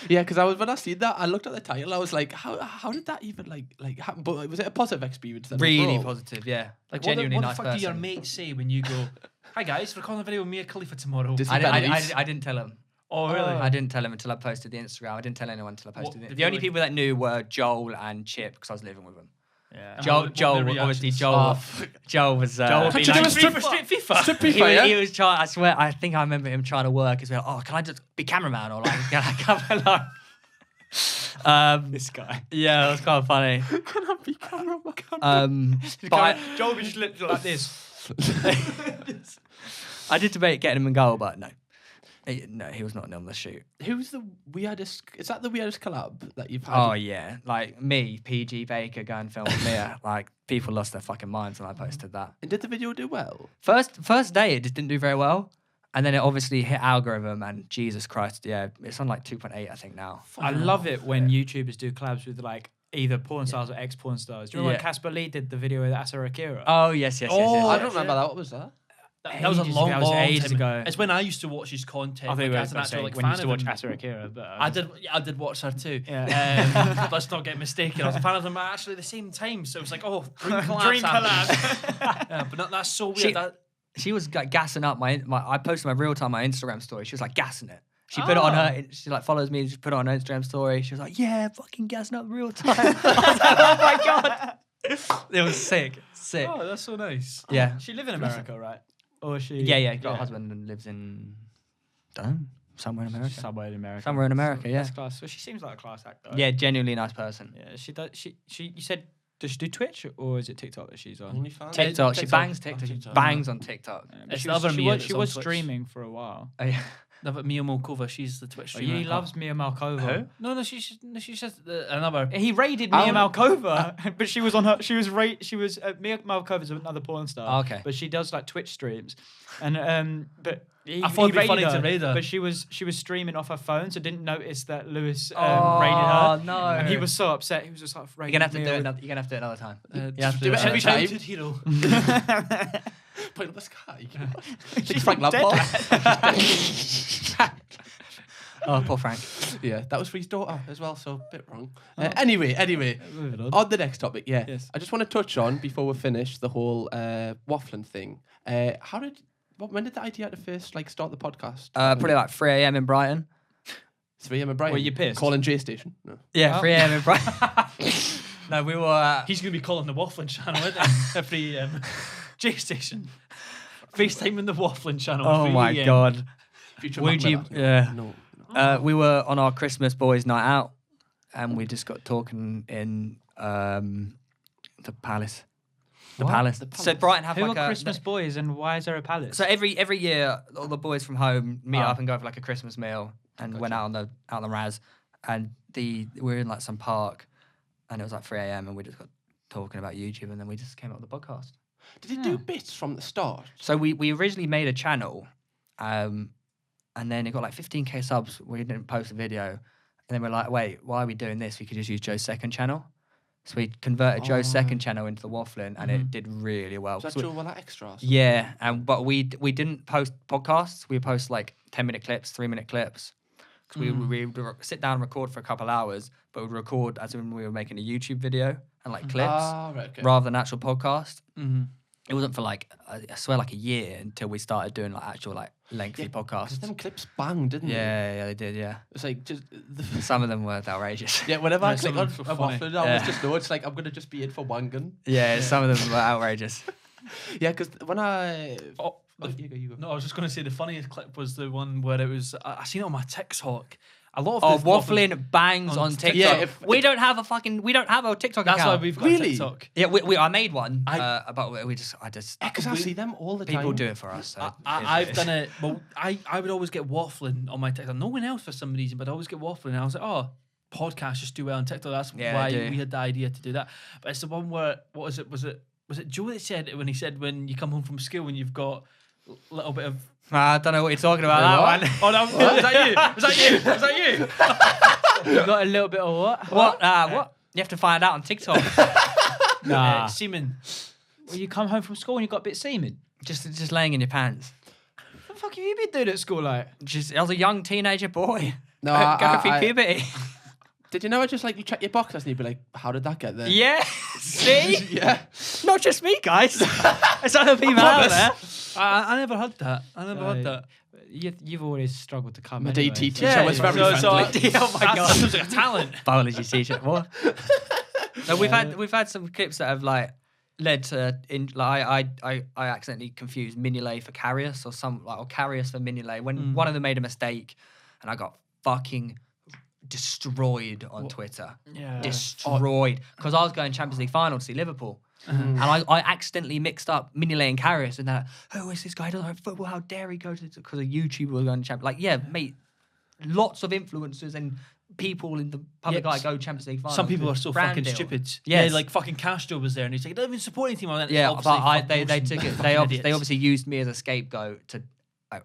Yeah, because when I seen that, I looked at the title. I was like, how did that even like happen? But was it a positive experience? Then Really overall? positive, yeah. Like, Genuinely what nice the fuck do your person. mates say when you go, hi guys, recording a video with Mia Khalifa tomorrow? Does he I didn't tell him. Oh, really? I didn't tell him until I posted the Instagram. I didn't tell anyone until I posted What it. did The you only like- people that knew were Joel and Chip because I was living with them. Yeah. And Joel, what were their obviously reactions? Joel was. Joel would be How'd you do like, a strip for straight FIFA? He was trying. I swear. I think I remember him trying to work. He's like, "Oh, can I just be cameraman or like can I come along?" This guy. Yeah, it was kind of funny. Can I be cameraman? But Joel would just look like this. I did debate getting him in goal, but no. He was not on the shoot. Who's the weirdest? Is that the weirdest collab that you've had? Oh yeah, like me, PG Baker going film with Mia. Like people lost their fucking minds when I posted that. And did the video do well? First day, it just didn't do very well, and then it obviously hit algorithm. And Jesus Christ, yeah, it's on like 2.8, I think now. I love it when YouTubers do collabs with like either porn stars or ex-porn stars. Do you remember when Yeah. Casper Lee did the video with Asa Akira? Oh yes. I don't remember that. What was that? That was a Ages long, ago. That was long ages time ago. It's when I used to watch his content. I think like, I as was an about to actual say, like when you fan used to of watch him. Asa Akira, but I did watch her too. Yeah. Let's not get mistaken. I was a fan of them actually at the same time. So it was like, oh, dream collabs. Dream happened. collab. Yeah, but that's so weird. She- that, She was like gassing up my. I posted my real time my Instagram story. She was like gassing it. She put it on her. She like follows me. She put it on her Instagram story. She was like, "Yeah, fucking gassing up real time." I was like, "Oh my god!" It was sick. oh, that's so nice. Yeah. She live in America, right? Or is she? Yeah. Got a husband and lives in. Don't know, somewhere in America. Somewhere in America. Somewhere in America, yeah. That's class. Well, she seems like a class actor. Yeah, genuinely nice person. Yeah. She does. She. You said. Does she do Twitch or is it TikTok that she's on? OnlyFans? TikTok. She TikTok. bangs TikTok. She TikTok. bangs on TikTok. Yeah, but It's she the was, other she Mia was, that's she on was Twitch. streaming for a while. Oh, yeah. No, but Mia Malkova, she's the Twitch Oh, streamer. he loves Mia Malkova. Who? No, she's just another. He raided Oh. Mia Malkova, but she was on her. She was Mia Malkova's another porn star. Oh, okay. But she does like Twitch streams, and but I thought it'd be funny raided to raid her. But she was streaming off her phone, so didn't notice that Lewis Oh, raided her. no. And he was so upset. He was just like, You're raiding gonna have to Mia do it. with- You're gonna have to do it another time. You have to do it every time. Talented hero. Point up the sky. She's Frank Lampard. Oh, poor Frank. Yeah, that was for his daughter as well, so a bit wrong. Anyway, on the next topic, yeah. Yes. I just want to touch on, before we finish, the whole waffling thing. When did the idea to first like start the podcast? Probably like 3 a.m. in Brighton. 3 a.m. in Brighton. Were you pissed? Calling J Station? No. Yeah, Oh. 3 a.m. in Brighton. No, we were. He's going to be calling the Wafflin channel every J Station. FaceTiming the Wafflin channel. Oh 3 my a.m. god. Future Would Mac you? Miller. Yeah. No. We were on our Christmas boys' night out, and we just got talking in the Palace. The What? Palace. The So Palace. Brighton have Who like are a Christmas boys and why is there a palace? So every year, all the boys from home meet Oh. up and go for like a Christmas meal, and went out on the Raz, and we were in like some park, and it was like 3 a.m. and we just got talking about YouTube, and then we just came up with the podcast. Did it do bits from the start? So we originally made a channel, and then it got like 15k subs. We didn't post a video, and then we're like, wait, why are we doing this? We could just use Joe's second channel. So we converted Joe's second channel into the Wafflin, and it did really well. Was that 'Cause we- Joe Weller extras? yeah, but we didn't post podcasts. We post like 10-minute clips, 3-minute clips. Because we would sit down and record for a couple hours, but we'd record as when we were making a YouTube video and like clips Ah, right, okay. rather than actual podcast. Mm-hmm. It wasn't for like I swear like a year until we started doing like actual like lengthy Because podcasts. them clips banged, didn't they? Yeah, they did. Yeah, It's like just some of them were outrageous. yeah. Whenever I Yeah, click some on of them a were funny. waffle, I Yeah. always just know it's like I'm gonna just be in for wangan. Yeah, some of them were outrageous. Yeah, because when I You go. No, I was just going to say the funniest clip was the one where it was. I seen it on my TikTok. A lot of Oh, the Wafflin bangs on TikTok. Yeah, we don't have a TikTok That's account. why we've got Really? TikTok. Yeah, I made one. I Because I see them all the time. people do it for us. So I've done it. Well, I would always get Wafflin on my TikTok. No one else for some reason, but I always get Wafflin. And I was like, oh, podcasts just do well on TikTok. That's Yeah, why they do. we had the idea to do that. But it's the one where, what was it? Was it Joe that said it when he said when you come home from school and you've got a little bit of. I don't know what you're talking about. That one. Oh no! Was that you? Was that you? Was that you? You got a little bit of what? What? What? You have to find out on TikTok. Nah. Semen. Well, you come home from school and you got a bit of semen. just laying in your pants. What the fuck have you been doing at school, like? I was a young teenager boy. No, Going through puberty. Did you know? Just like you check your boxes and you'd be like, "How did that get there?" Yeah. See? Yeah. Not just me, guys. There's other people out there. I never had that. I never had that. You've always struggled to come. My anyway, DT so- teacher was very friendly. Oh my god. That sounds like a talent. Biology teacher. What? No, we've had some clips that have like led to I accidentally confused Mignolet for Karius or Karius for Mignolet when one of them made a mistake, and I got fucking destroyed on Twitter. Yeah. Destroyed because I was going Champions League final to see Liverpool. And I accidentally mixed up Mignolet and Karius, and they're like, "Who is this guy? I don't know football. How dare he go to?" Because a YouTuber was going to Champions. Like, yeah, mate, lots of influencers and people in the public eye go Champions League final. Some people are so Brand fucking deal. stupid. Yes. Yeah, like fucking Castro was there, and he's like, "I don't even support any team." And then it's Yeah, obviously but fuck they Wilson. took it. Fucking They idiots. obviously used me as a scapegoat to.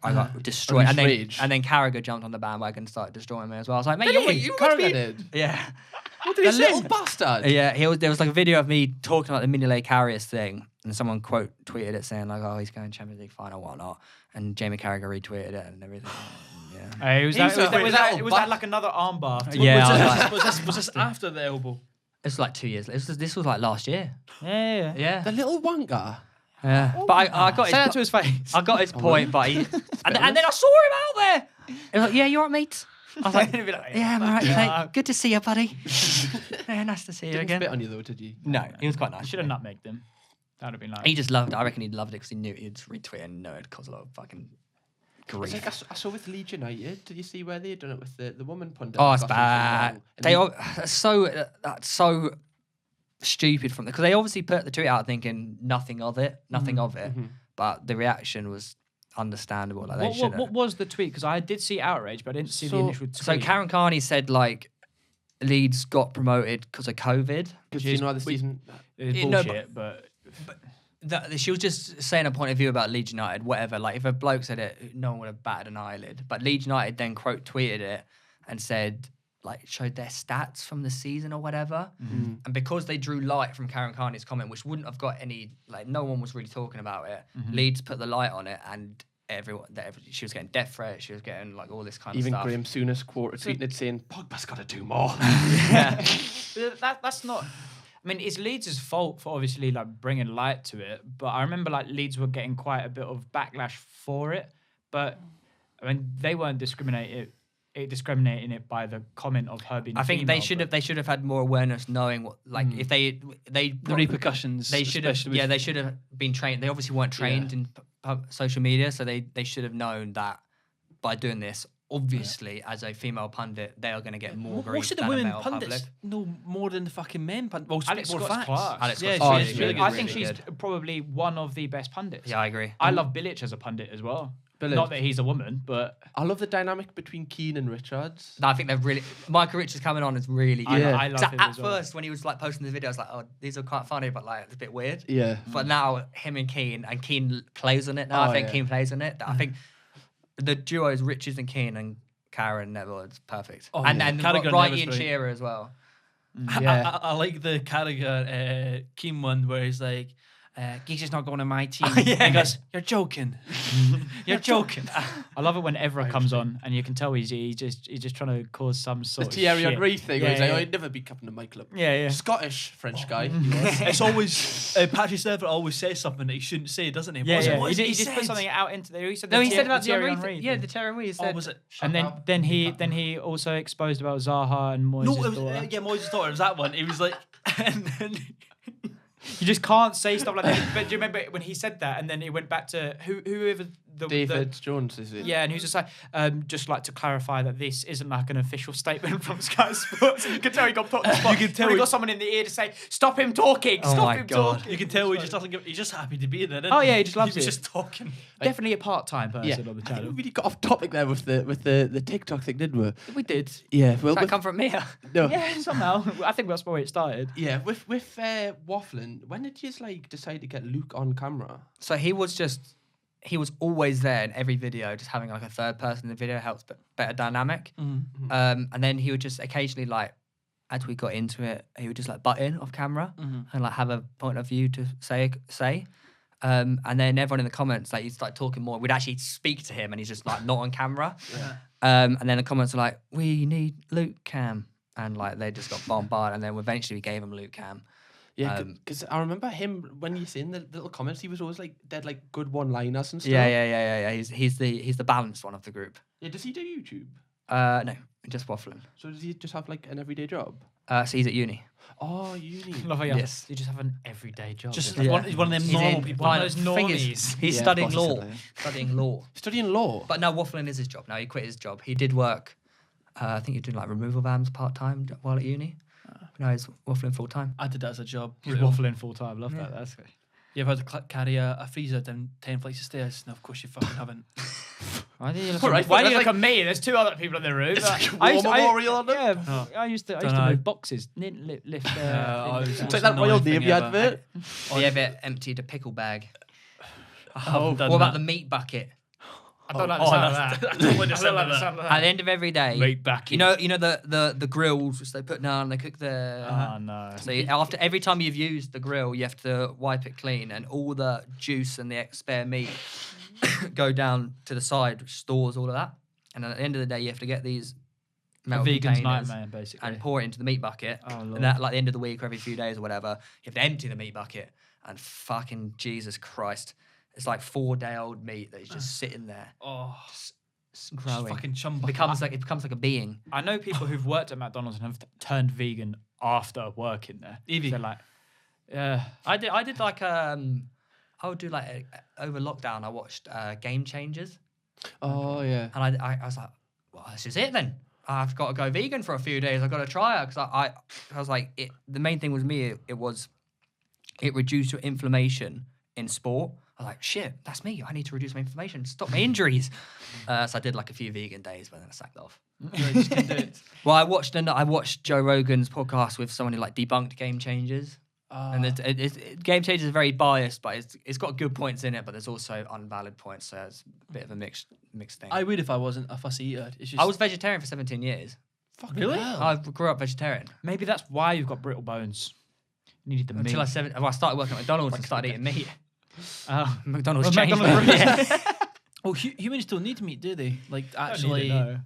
I got destroyed, Of his and rage. then Carragher jumped on the bandwagon and started destroying me as well. I was like, mate, Did you he? must Carragher be. did. Yeah, The little bastard. yeah. There was like a video of me talking about the Mignolet Karius thing, and someone quote tweeted it saying like, "Oh, he's going Champions League final, whatnot," and Jamie Carragher retweeted it and everything. Yeah. Was He's that, a was that little like another armbar? Yeah, I was like- Was this after the elbow? It's like 2 years. This was like last year. Yeah. Yeah, The little wanker. yeah. But I got Say that to his. his face. I got his point, but he, and then I saw him out there. He was like, "Yeah, you alright, mate?" I was like, "Yeah, I'm alright, mate. Good to see you, buddy. Yeah, nice to see you Didn't again." spit on you though, did you? No, he was quite nice. Should have nutmegged him. That would have been like. He just loved it. I reckon he loved it because he knew he'd retweet and know it'd cause a lot of fucking It's grief. like I saw with Leeds United. Did you see where they done it with the woman pundit? Oh, that it's got something bad. wrong? And That's so stupid from because they obviously put the tweet out thinking nothing of it. But the reaction was understandable. Like they should. What was the tweet? Because I did see outrage, but I didn't see the initial tweet. So Karen Carney said like Leeds got promoted because of COVID. Because you know the season. It's No, bullshit, but She was just saying a point of view about Leeds United, whatever. Like if a bloke said it, no one would have batted an eyelid. But Leeds United then quote tweeted it and said like showed their stats from the season or whatever. And because they drew light from Karen Carney's comment, which wouldn't have got any like no one was really talking about it. Leeds put the light on it and she was getting death threats, she was getting like all this kind Even of stuff. Graham Souness tweeted it saying, "Pogba's got to do more." Yeah. that's not. I mean, it's Leeds' fault for obviously like bringing light to it. But I remember like Leeds were getting quite a bit of backlash for it. But I mean, they weren't discriminating it by the comment of her being. I think female, they should have had more awareness, knowing what like if they The repercussions. they should have especially with- they should have been trained. They obviously weren't trained in social media, so they should have known that by doing this. Obviously, as a female pundit, they are going to get more grief Most of the than a women male pundits public. know more than the fucking men pundits. Well, Alex more Scott's facts. class. Alex Yeah, Scott's she is really really I good. think really she's good. probably one of the best pundits. Yeah, I agree. I love Bilic as a pundit as well. Bilic. Not that he's a woman, but I love the dynamic between Keane and Richards. No, I think they've really. Michael Richards coming on is really good. I love him At as well. first, when he was like posting the video, I was like, "Oh, these are quite funny, but like it's a bit weird." Yeah. But now him and Keane plays on it. Now I Oh, think yeah. Keane plays on it. I think the duo is Richards and Keane and Karen Neville. It's perfect. Oh, and yeah. and Carragher right Neville's Ian great. Shearer as well. Yeah. I like the Carragher Keane one where he's like, Geezy's not going to my team. Yeah. He goes, "You're joking. You're joking." I love it when Evra comes on and you can tell he's just trying to cause some The sort of Thierry shit. Henry thing, Yeah, where he's like, yeah. "Oh, he'd never be captain of my club." Yeah. Scottish French guy. he was. It's always Patrick Stevens always says something that he shouldn't say, doesn't he? Yeah, What's it- yeah. what He, is it he just put said? something out into there. He said No, he said the about the Thierry Henry. Henry Yeah, thing. the Thierry Henry. He Oh, said. was it? And then he also exposed about Zaha and Moyes' No, it was, daughter. yeah, Moyes' daughter. It was that one. He was like, and then You just can't say stuff like that. But do you remember when he said that, and then it went back to whoever David Jones, is it? Yeah, and he was just like, just like to clarify that this isn't like an official statement from Sky Sports. You can tell he got put on the spot. You can tell he got someone in the ear to say, "Stop him talking! Oh Stop my him God. talking!" You can tell he just doesn't give. He's just happy to be there. Isn't Oh, yeah, he just loves he was it. just talking. Definitely a part-time person Yeah, on the I think channel. we really got off topic there with the TikTok thing, didn't we? We did. Yeah, well, Does that come from Mia? no, Yeah, somehow. I think that's where it started. yeah, with Wafflin. When did you like decide to get Luke on camera? So he was always there in every video, just having like a third person in the video helps better dynamic. And then he would just occasionally like, as we got into it, he would just like butt in off camera and like have a point of view to say. And then everyone in the comments, like, he'd start talking more. We'd actually speak to him and he's just like not on camera. And then the comments are like, we need Luke Cam. And like they just got bombarded. And then eventually we gave him Luke Cam. Yeah, because I remember him when you see in the little comments, he was always like dead like good one-liners and stuff. Yeah. He's the balanced one of the group. Yeah, does he do YouTube? No, just waffling. So does he just have like an everyday job? So he's at uni. Oh, uni. Love how Yes. you just have an everyday job. Just Yeah. he's one of them He's normal in people. fine- One of those thing is, normies. He's Yeah, of studying course he law. said that. Studying law. Studying law. But now waffling is his job. Now he quit his job. He did work. I think he did like removal vans part time while at uni. No, he's waffling full time. I did that as a job. He's waffling full-time. Love that. That's great. You ever had to carry a freezer down 10 flights of stairs? No, of course you fucking haven't. Why do you look, Alright, at, why do that's you look like- at me? There's two other people in the room. It's like a I used to- war memorial on it. Yeah, I used to Dunno. move boxes. Lift. I was- Take that royal name you advert. Have you ever emptied a pickle bag? I haven't done What about that. the meat bucket? I don't like the Oh, sound of that's- that. I don't like the I sound don't like of the that. sound of At that. the end of every day, Meat bucket. you know the grills which they put down. They cook the. Oh no. So after every time you've used the grill, you have to wipe it clean, and all the juice and the spare meat go down to the side, which stores all of that. And then at the end of the day, you have to get these A metal vegan's containers nightmare, basically. and pour it into the meat bucket. Oh, Lord. And that, like the end of the week or every few days or whatever, you have to empty the meat bucket. And fucking Jesus Christ, it's like 4-day-old meat that is just sitting there, Oh, just just growing. fucking chum It becomes like a being. I know people who've worked at McDonald's and have turned vegan after working there. Evie. They're like, yeah. I did like I would do like over lockdown. I watched Game Changers, Oh yeah. and I was like, well, this is it then. I've got to go vegan for a few days. I've got to try it because I was like, the main thing with me, it reduced your inflammation in sport. I was like, shit, that's me. I need to reduce my inflammation, stop my injuries. So I did like a few vegan days, but then I sacked off. Yeah, just couldn't do it. Well, I watched Joe Rogan's podcast with someone who like debunked Game Changers. And Game Changers is very biased, but it's got good points in it, but there's also unvalid points, so it's a bit of a mixed thing. I would if I wasn't a fussy eater. It's just, I was vegetarian for 17 years. Fucking Really? hell. I grew up vegetarian Maybe that's why you've got brittle bones. You needed the meat. until I started working at McDonald's and started eating meat. Oh. McDonald's Well, changed McDonald's- me. Oh, humans don't need meat, do they? Like Don't need actually, it, no.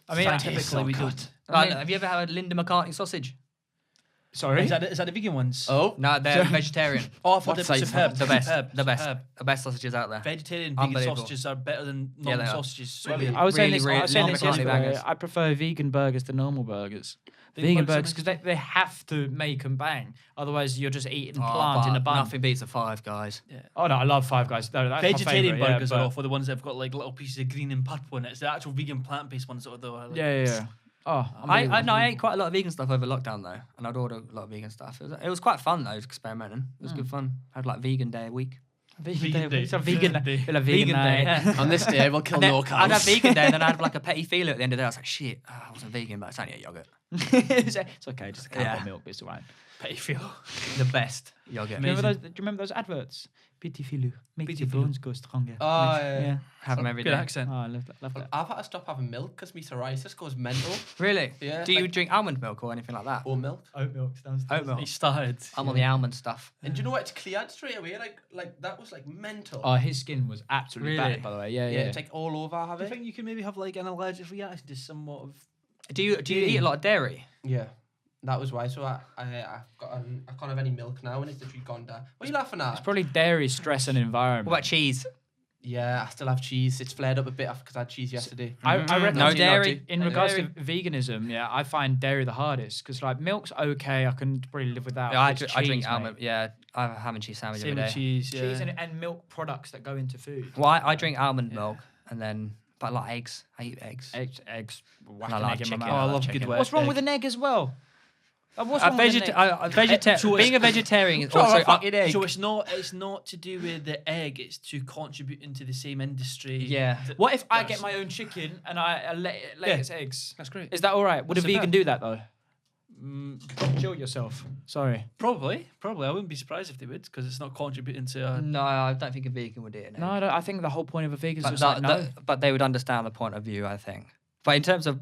I mean, scientifically, we don't. Have you ever had a Linda McCartney sausage? sorry. Is that the vegan ones? Oh. No, they're vegetarian. Oh, I thought What they were size? superb. The best, Superb, the best, superb. the best sausages out there. Vegetarian vegan Unbelievable. sausages are better than Yeah, normal they are. sausages. So Really? weird. I was saying this. Really, I was saying really this McCartney yesterday. bangers. I prefer vegan burgers to normal burgers. Vegan Vegan burgers burgers because they have to make and bang. Otherwise, you're just eating Oh, plant in but a bun. Nothing beats the Five Guys. Oh no, I love Five Guys. No, that's my Vegetarian favourite, burgers yeah, are but- awful. The ones that've got like little pieces of green and purple in it. It's the actual vegan plant-based ones though. I like. Yeah. Oh, I ate quite a lot of vegan stuff over lockdown though, and I'd order a lot of vegan stuff. It was quite fun though, experimenting. It was good fun. I had like vegan day a week. vegan day. It's a vegan. Vegan day. It's a vegan day. yeah. On this day, I will kill And then no I'd have cows. vegan day, and then I'd have like a petty feeler at the end of the day. I was like, shit, I wasn't vegan, but it's only a yogurt. It's okay, just a cow Yeah. milk, but it's alright. Petty feel. The best yogurt. Do you remember those adverts? Petit filou, make Petit your filou. bones go stronger. Oh, yeah. Have them every Good day. accent. Oh, I love that. Love that. I've had to stop having milk because my psoriasis goes mental. Really? Yeah, Do you like- drink almond milk or anything like that? Or milk. Oat milk sounds. Oat milk. He started. I'm on the almond stuff. And do you know what? It's cleared straight away. Like that was like mental. Oh, his skin was absolutely Really? bad, by the way. Yeah. yeah, it's like all over. I have Do you it. think you can maybe have like an allergic reaction to somewhat of? Do you eat a lot of dairy? Yeah, that was why. So I can't have any milk now, and it's literally gone down. What are you laughing It's at? probably dairy, stress, and environment. What about cheese? Yeah, I still have cheese. It's flared up a bit because I had cheese yesterday. I reckon No Too dairy. naughty. in regards to veganism, yeah, I find dairy the hardest because like milk's okay, I can probably live without. Yeah, I It's drink cheese, almond. mate. Yeah, I have a ham and cheese sandwich Same every with day. cheese. Yeah. Cheese and milk products that go into food. Well, I drink almond milk and then, but I like eggs. I eat eggs. Eggs. Whack I an like egg in my chicken. mouth. Oh, I love chicken. good wet What's wrong egg. with an egg as well? What's wrong with an egg? Being a vegetarian is Throw a also fucking egg. So it's not to do with the egg. It's to contribute into the same industry. Yeah. What if I That's- get my own chicken and I let it lay Yeah. its eggs? That's great. Is that all right? Would That's a vegan superb. do that though? Chill yourself. Sorry. Probably. I wouldn't be surprised if they would because it's not contributing to. No, I don't think a vegan would eat it. No, I think the whole point of a vegan is But, just like no. but they would understand the point of view, I think. But in terms of,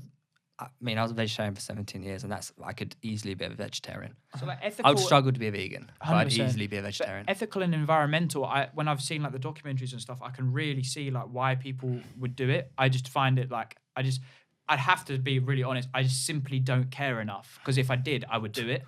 I mean, I was a vegetarian for 17 years, and I could easily be a vegetarian. So like I ethical, would struggle to be a vegan, but I'd 100%. easly be a but vegetarian. ethical and environmental. When I've seen like the documentaries and stuff, I can really see like why people would do it. I just find it like I'd have to be really honest. I just simply don't care enough because if I did, I would do it.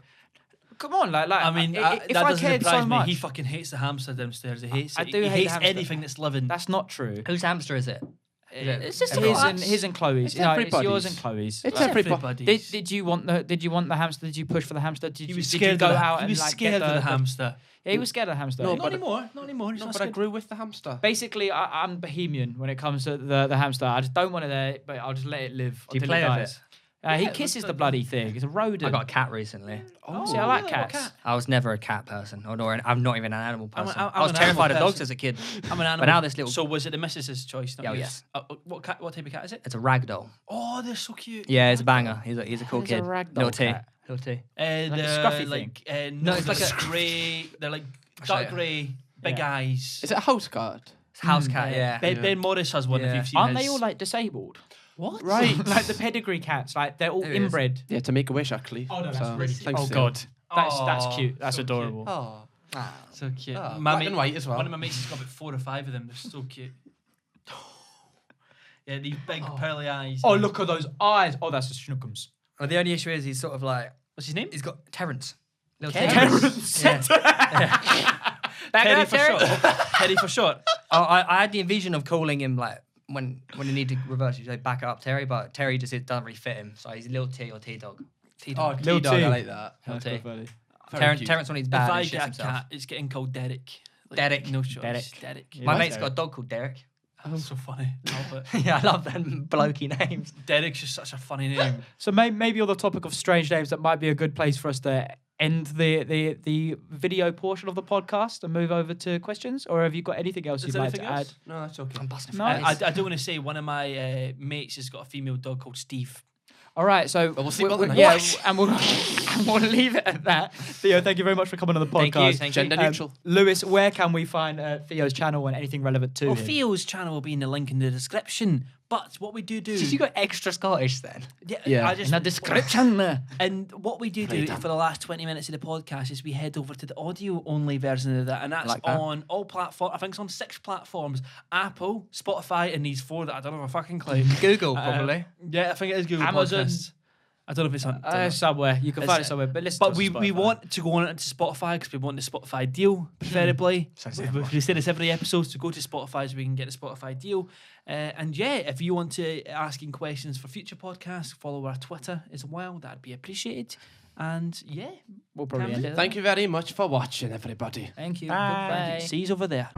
Come on, like I mean, if that I doesn't cared surprise so me. much, He fucking hates the hamster downstairs. He hates I it. do He hate the hates hamster. anything that's living. that's not true. Whose hamster is it? It's just his and Chloe's. It's No, it's yours everybody's. and Chloe's. It's That's everybody. everybody's. Did you want the hamster? Did you push for the hamster? Did He you, was did scared. you go of the, out he and was like scared get of the hamster. Yeah, he was scared of the hamster. No, Not but- anymore. Not anymore. He's No, not but I scared. grew with the hamster. Basically, I'm bohemian when it comes to the hamster. I just don't want it there, but I'll just let it live Do you until play it with dies. it? He Yeah, kisses but- the bloody thing. It's a rodent. I got a cat recently. Oh, see, I like really? What cats. cat? I was never a cat person, I'm not even an animal I'm a- person. I'm I was an terrified of animal dogs person. as a kid. I'm an animal. now this little- So was it the missus's choice? Not Yeah, yours? yes. What cat? What type of cat is it? It's a ragdoll. Oh, they're so cute. Yeah, it's a banger. He's a cool It's a kid. ragdoll Little T. cat. Little T. Like a They're scruffy like No, no, it's like they're a- grey. They're like show dark you. grey, big Yeah. eyes. Is it a house guard? It's a house cat, yeah. Ben Morris has one. If Yeah. you've seen Aren't his. they all like disabled? What? Right, like the pedigree cats. Like they're all There it is. inbred. Yeah, to make a wish actually. Oh no, that's So, really cute. thanks, Oh Theo. god, that's Aw, cute. That's so cute. adorable. Oh, So cute. black My and white as well. One of my mates has got about 4 or 5 of them. They're so cute. Yeah, these big pearly eyes. Oh look at those eyes. Oh, that's the schnookums. Well, the only issue is he's sort of like, What's his name? he's got Terrence. Little Terrence. Terrence. Yeah. Teddy for short. Teddy for short. I had the vision of calling him like when you need to reverse, you say back up Terry, but Terry just doesn't really fit him. So he's little T or T dog. T Oh, dog. T-dog, T. I like that. Little T. Very Terrence, cute. Terrence when he's If bad, I he shits get a himself. cat, it's getting called Derek. Derek. No choice. Derek. Derek. Yeah. My Like mate's Derek. got a dog called Derek. That's so funny. I love it. Yeah, I love them blokey names. Derek's just such a funny name. So maybe on the topic of strange names, that might be a good place for us to end the video portion of the podcast and move over to questions. Or have you got anything else Is you'd there like to anything add? else? No, that's okay. I'm busting No, for days. I do want to say one of my mates has got a female dog called Steve. All right, so Well, we'll see about the yeah, next. and we'll leave it at that. Theo, thank you very much for coming on the Thank you, podcast. thank you. Gender neutral. Lewis, where can we find Theo's channel and anything relevant to Well, him? Theo's channel will be in the link in the description. But what we do. Did you got extra Scottish then? Yeah. I just, in the description. And what we do for the last 20 minutes of the podcast is we head over to the audio-only version of that, and that's Like that. on all platforms. I think it's on 6 platforms: Apple, Spotify, and these 4 that I don't have a fucking clue. Google, probably. Yeah, I think it is Google Amazon. Podcasts. I don't know if it's on. Somewhere you can It's- find it somewhere, but listen. But to we us on Spotify. want to go on to Spotify because we want the Spotify deal, preferably. We say this every episode, so go to Spotify so we can get the Spotify deal. And yeah, if you want to ask in questions for future podcasts, follow our Twitter as well. That'd be appreciated. And yeah, We'll probably end it. Thank you very much for watching, everybody. Thank you. Bye. Goodbye. see you over there.